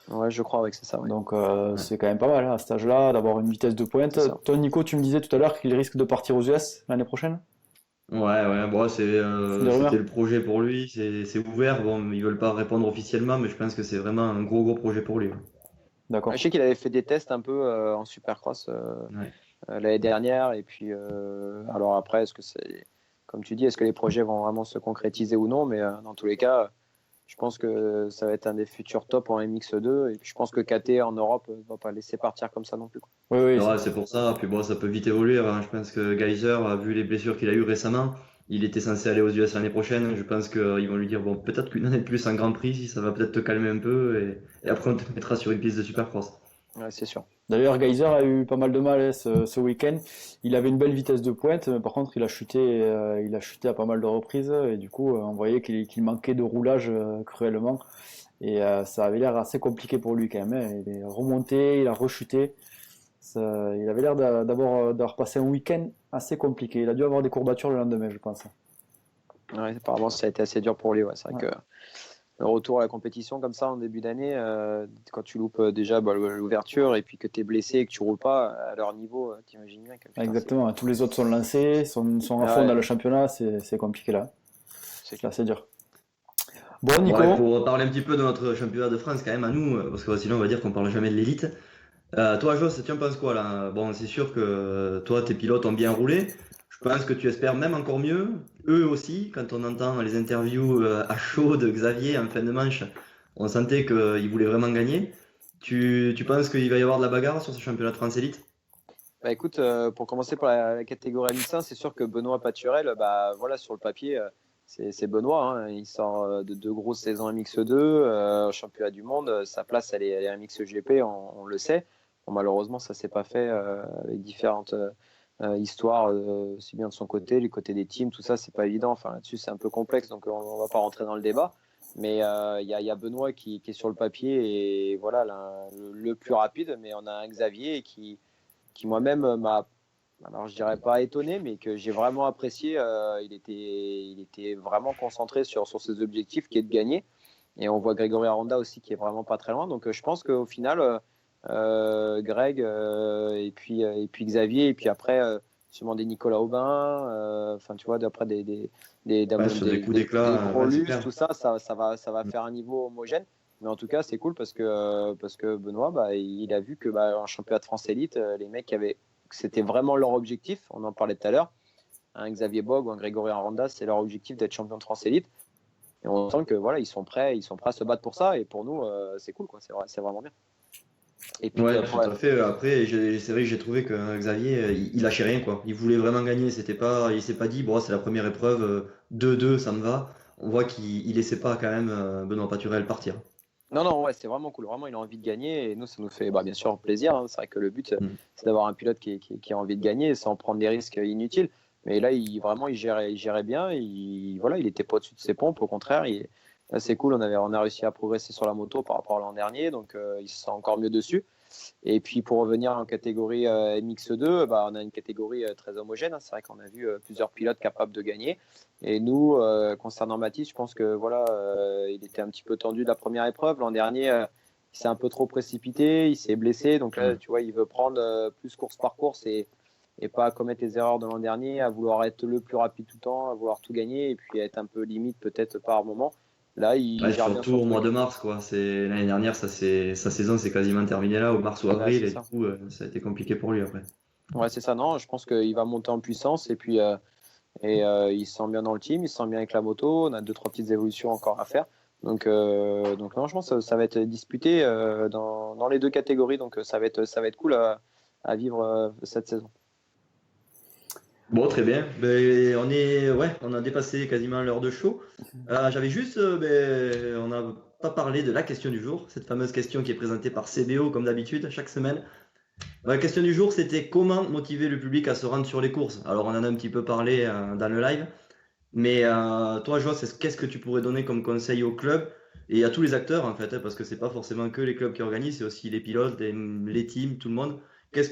Ouais, je crois, ouais, que c'est ça. Ouais. Donc Ouais. c'est quand même pas mal hein, à cet âge-là d'avoir une vitesse de pointe. C'est ça. Toi, Nico, tu me disais tout à l'heure qu'il risque de partir aux US l'année prochaine? Ouais, bon, C'est des c'était rumeurs? le projet pour lui, c'est ouvert. Bon, ils veulent pas répondre officiellement, mais je pense que c'est vraiment un gros projet pour lui. Je D'accord. sais qu'il avait fait des tests un peu en Supercross Ouais. l'année dernière. Et puis, alors après, comme tu dis, est-ce que les projets vont vraiment se concrétiser ou non? Mais dans tous les cas, je pense que ça va être un des futurs tops en MX2. Et puis, je pense que KT en Europe ne va pas laisser partir comme ça non plus, quoi. Oui, oui, Ouais, c'est pour ça. Puis bon, ça peut vite évoluer, hein. Je pense que Geyser a vu les blessures qu'il a eues récemment. Il était censé aller aux US l'année prochaine. Je pense qu'ils vont lui dire, bon, peut-être qu'une année de plus en Grand Prix, si ça va peut-être te calmer un peu. Et après, on te mettra sur une piste de Supercross. Ouais, c'est sûr. D'ailleurs, Geyser a eu pas mal de mal ce week-end. Il avait une belle vitesse de pointe, mais par contre, il a chuté à pas mal de reprises. Et du coup, on voyait qu'il manquait de roulage cruellement. Et ça avait l'air assez compliqué pour lui quand même, hein. Il est remonté, il a rechuté. Il avait l'air d'avoir passé un week-end assez compliqué. Il a dû avoir des courbatures le lendemain, je pense. Ouais, apparemment, ça a été assez dur pour lui. Ouais. C'est vrai Ouais. que le retour à la compétition comme ça en début d'année, quand tu loupes déjà l'ouverture et puis que tu es blessé et que tu roules pas à leur niveau, t'imagines bien que putain, Exactement. Tous les autres sont lancés, sont à fond dans ouais, le championnat. C'est compliqué là. c'est C'est clair. assez dur. Bon, Ouais, Nico. pour parler un petit peu de notre championnat de France quand même à nous, parce que sinon on va dire qu'on parle jamais de l'élite. Toi, Joss, tu en penses quoi là? Bon, c'est sûr que toi, tes pilotes ont bien roulé. Je pense que tu espères même encore mieux. Eux aussi, quand on entend les interviews à chaud de Xavier en fin de manche, on sentait qu'il voulait vraiment gagner. Tu penses qu'il va y avoir de la bagarre sur ce championnat de France élite? Bah écoute, pour commencer par la catégorie MX1, c'est sûr que Benoît Paturel, bah voilà, sur le papier, c'est Benoît. Hein. Il sort de 2 grosses saisons MX2, championnat du monde. Sa place, elle est MXGP, on le sait. Bon, malheureusement, ça s'est pas fait avec différentes histoires, aussi bien de son côté, du côté des teams, tout ça, c'est pas évident. Enfin, là-dessus, c'est un peu complexe, donc on va pas rentrer dans le débat. Mais il y a Benoît qui est sur le papier et voilà, le plus rapide, mais on a un Xavier qui moi-même m'a, alors je dirais pas étonné, mais que j'ai vraiment apprécié. Il était vraiment concentré sur ses objectifs, qui est de gagner. Et on voit Grégory Aranda aussi qui est vraiment pas très loin. Donc je pense qu'au final, Greg et puis Xavier, et puis après, sûrement des Nicolas Aubin, enfin tu vois, d'après Ouais, sur des coups d'éclat, des gros ouais, c'est lustres, clair. tout ça, ça va faire un niveau homogène. Mais en tout cas, c'est cool parce que Benoît, bah, il a vu que bah, en championnat de France élite, les mecs avaient, c'était vraiment leur objectif. On en parlait tout à l'heure. Un Xavier Bog ou un Grégory Aranda, c'est leur objectif d'être champion de France élite. Et on sent que voilà, ils sont prêts à se battre pour ça. Et pour nous, c'est cool, quoi. C'est vraiment bien. Et puis Ouais, pour, tout à fait. Après, c'est vrai que j'ai trouvé que Xavier, il lâchait rien, quoi. Il voulait vraiment gagner. Il s'est pas dit, bon, c'est la première épreuve, 2-2, ça me va. On voit qu'il laissait pas quand même Benoît Paturel partir. non, non, ouais, c'est vraiment cool. Vraiment, il a envie de gagner. Et nous, ça nous fait bah, bien sûr plaisir. Hein. C'est vrai que le but, Mm. c'est d'avoir un pilote qui a envie de gagner sans prendre des risques inutiles. Mais là, vraiment, il gérait bien. Voilà, il n'était pas au-dessus de ses pompes. Au contraire, là, c'est cool. On a réussi à progresser sur la moto par rapport à l'an dernier. Donc, il se sent encore mieux dessus. Et puis, pour revenir en catégorie MX2, bah, on a une catégorie très homogène. Hein. C'est vrai qu'on a vu plusieurs pilotes capables de gagner. Et nous, concernant Mathis, je pense que voilà, il était un petit peu tendu de la première épreuve. L'an dernier, il s'est un peu trop précipité, il s'est blessé. Donc là, Mm. tu vois, il veut prendre plus course par course et pas commettre les erreurs de l'an dernier, à vouloir être le plus rapide tout le temps, à vouloir tout gagner et puis être un peu limite peut-être par moment. Là, il Ouais, gère bien surtout son au mois truc. de mars, quoi. C'est l'année dernière, sa saison s'est quasiment terminée là, au mars ou Ouais, avril, c'est et du ça. coup, ça a été compliqué pour lui après. Ouais, c'est ça. Non, je pense qu'il va monter en puissance et puis il se sent bien dans le team, il se sent bien avec la moto. On a deux, trois petites évolutions encore à faire. Donc non, je pense que ça va être disputé dans les deux catégories. Donc ça va être cool à vivre cette saison. Bon, très bien. Ouais, on a dépassé quasiment l'heure de show. J'avais juste, on n'a pas parlé de la question du jour, cette fameuse question qui est présentée par CBO comme d'habitude chaque semaine. La question du jour, c'était comment motiver le public à se rendre sur les courses. Alors, on en a un petit peu parlé dans le live, mais toi, Joss, qu'est-ce que tu pourrais donner comme conseil au club et à tous les acteurs en fait, hein, parce que c'est pas forcément que les clubs qui organisent, c'est aussi les pilotes, les teams, tout le monde. Qu'est-ce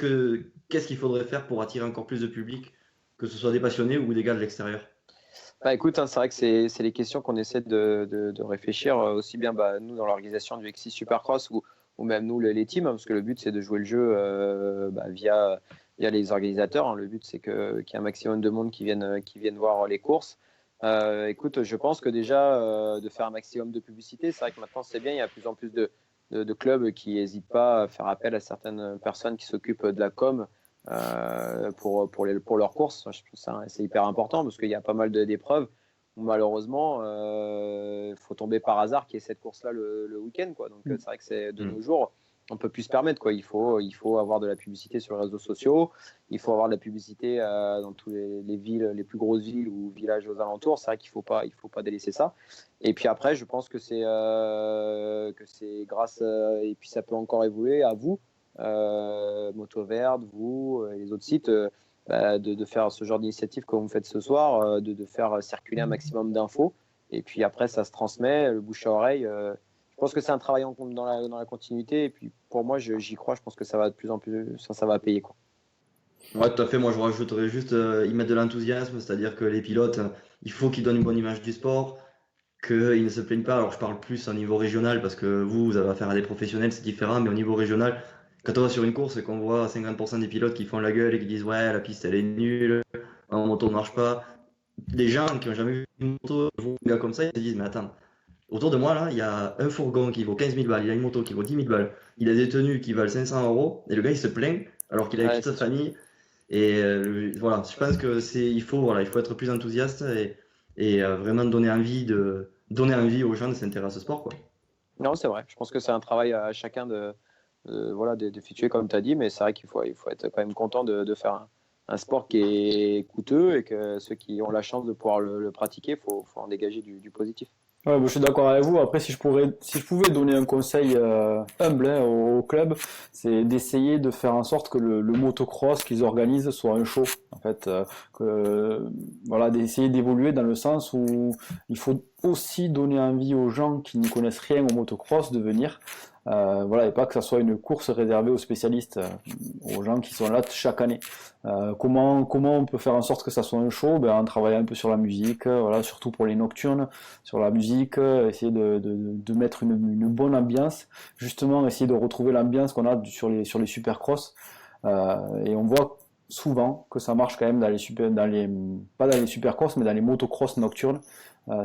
qu'il faudrait faire pour attirer encore plus de public, que ce soit des passionnés ou des gars de l'extérieur? Bah écoute, hein, c'est vrai que c'est les questions qu'on essaie de réfléchir aussi bien bah, nous dans l'organisation du X6 Supercross ou même nous les teams, hein, parce que le but c'est de jouer le jeu bah, via les organisateurs. Hein. Le but c'est qu'il y ait un maximum de monde qui viennent voir les courses. Écoute, je pense que déjà de faire un maximum de publicité, c'est vrai que maintenant c'est bien, il y a de plus en plus de clubs qui n'hésitent pas à faire appel à certaines personnes qui s'occupent de la com pour leurs courses. Je pense que c'est hyper important parce qu'il y a pas mal d'épreuves où malheureusement, il faut tomber par hasard qu'il y ait cette course-là le week-end. Quoi. Donc c'est vrai que c'est de nos jours, on peut plus se permettre. Quoi. Il faut avoir de la publicité sur les réseaux sociaux, il faut avoir de la publicité dans toutes les villes, les plus grosses villes ou villages aux alentours. C'est vrai qu'il il faut pas délaisser ça. Et puis après, je pense que c'est grâce, et puis ça peut encore évoluer à vous Moto Verde, vous et les autres sites, de faire ce genre d'initiative comme vous faites ce soir, de faire circuler un maximum d'infos. Et puis après, ça se transmet, le bouche à oreille. Je pense que c'est un travail dans la continuité. Et puis pour moi, j'y crois. Je pense que ça va de plus en plus, ça va payer, quoi. Ouais, tout à fait. Moi, je rajouterais juste y mettre de l'enthousiasme, c'est-à-dire que les pilotes, il faut qu'ils donnent une bonne image du sport, qu'ils ne se plaignent pas. Alors, je parle plus au niveau régional parce que vous avez affaire à des professionnels, c'est différent, mais au niveau régional, quand on va sur une course et qu'on voit 50% des pilotes qui font la gueule et qui disent ouais, la piste elle est nulle, la moto ne marche pas, des gens qui n'ont jamais vu une moto, un gars comme ça, ils se disent mais attends, autour de moi là, il y a un fourgon qui vaut 15 000 balles, il a une moto qui vaut 10 000 balles, il a des tenues qui valent 500 euros, et le gars il se plaint alors qu'il a Ouais, toute sa c'est sûr. famille. Et voilà, je pense que il faut être plus enthousiaste et vraiment donner envie aux gens de s'intéresser à ce sport, quoi. Non, c'est vrai. Je pense que c'est un travail à chacun voilà, d'effectuer, comme tu as dit, mais c'est vrai il faut être quand même content de faire un sport qui est coûteux et que ceux qui ont la chance de pouvoir le pratiquer, faut en dégager du positif. Ouais, je suis d'accord avec vous. Après, si je pouvais donner un conseil humble hein, au club, c'est d'essayer de faire en sorte que le motocross qu'ils organisent soit un show. En fait, voilà, d'essayer d'évoluer dans le sens où il faut aussi donner envie aux gens qui ne connaissent rien au motocross de venir. Voilà, et pas que ça soit une course réservée aux spécialistes, aux gens qui sont là chaque année. Comment on peut faire en sorte que ça soit un show? Ben, en travaillant un peu sur la musique, voilà, surtout pour les nocturnes, sur la musique, essayer de mettre une bonne ambiance, justement essayer de retrouver l'ambiance qu'on a sur les supercross. Et on voit souvent que ça marche quand même pas dans les supercross, mais dans les motocross nocturnes.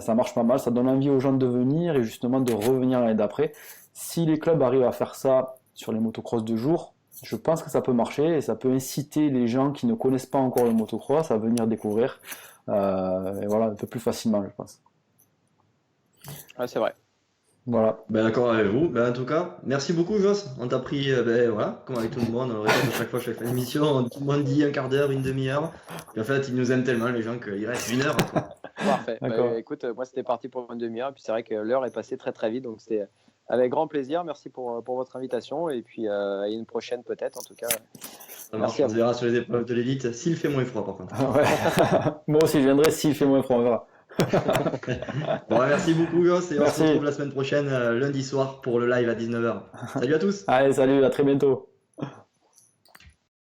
Ça marche pas mal, ça donne envie aux gens de venir et justement de revenir l'année d'après. Si les clubs arrivent à faire ça sur les motocross de jour, je pense que ça peut marcher et ça peut inciter les gens qui ne connaissent pas encore le motocross à venir découvrir. Et voilà, un peu plus facilement, je pense. Ouais, c'est vrai. Voilà. Ben, d'accord avec vous. Ben, en tout cas, merci beaucoup, Joss. On t'a pris, ben, voilà, comme avec tout le monde, on le répète à chaque fois que je fais une émission, tout le monde dit un quart d'heure, une demi-heure. Et en fait, ils nous aiment tellement, les gens, qu'il reste une heure, quoi. Parfait. D'accord. Écoute, moi, c'était parti pour une demi-heure. Et puis c'est vrai que l'heure est passée très, très vite. Donc c'était avec grand plaisir. Merci pour votre invitation. Et puis à une prochaine peut-être. En tout cas, Ça marche, merci à on se vous. verra sur les épreuves de l'élite, s'il fait moins froid, par contre. Ouais. Moi aussi, je viendrai s'il fait moins froid, on verra. Bon, ben, merci beaucoup, Joss, et on se Merci. retrouve la semaine prochaine, lundi soir, pour le live à 19h. Salut à tous! Allez, salut, à très bientôt.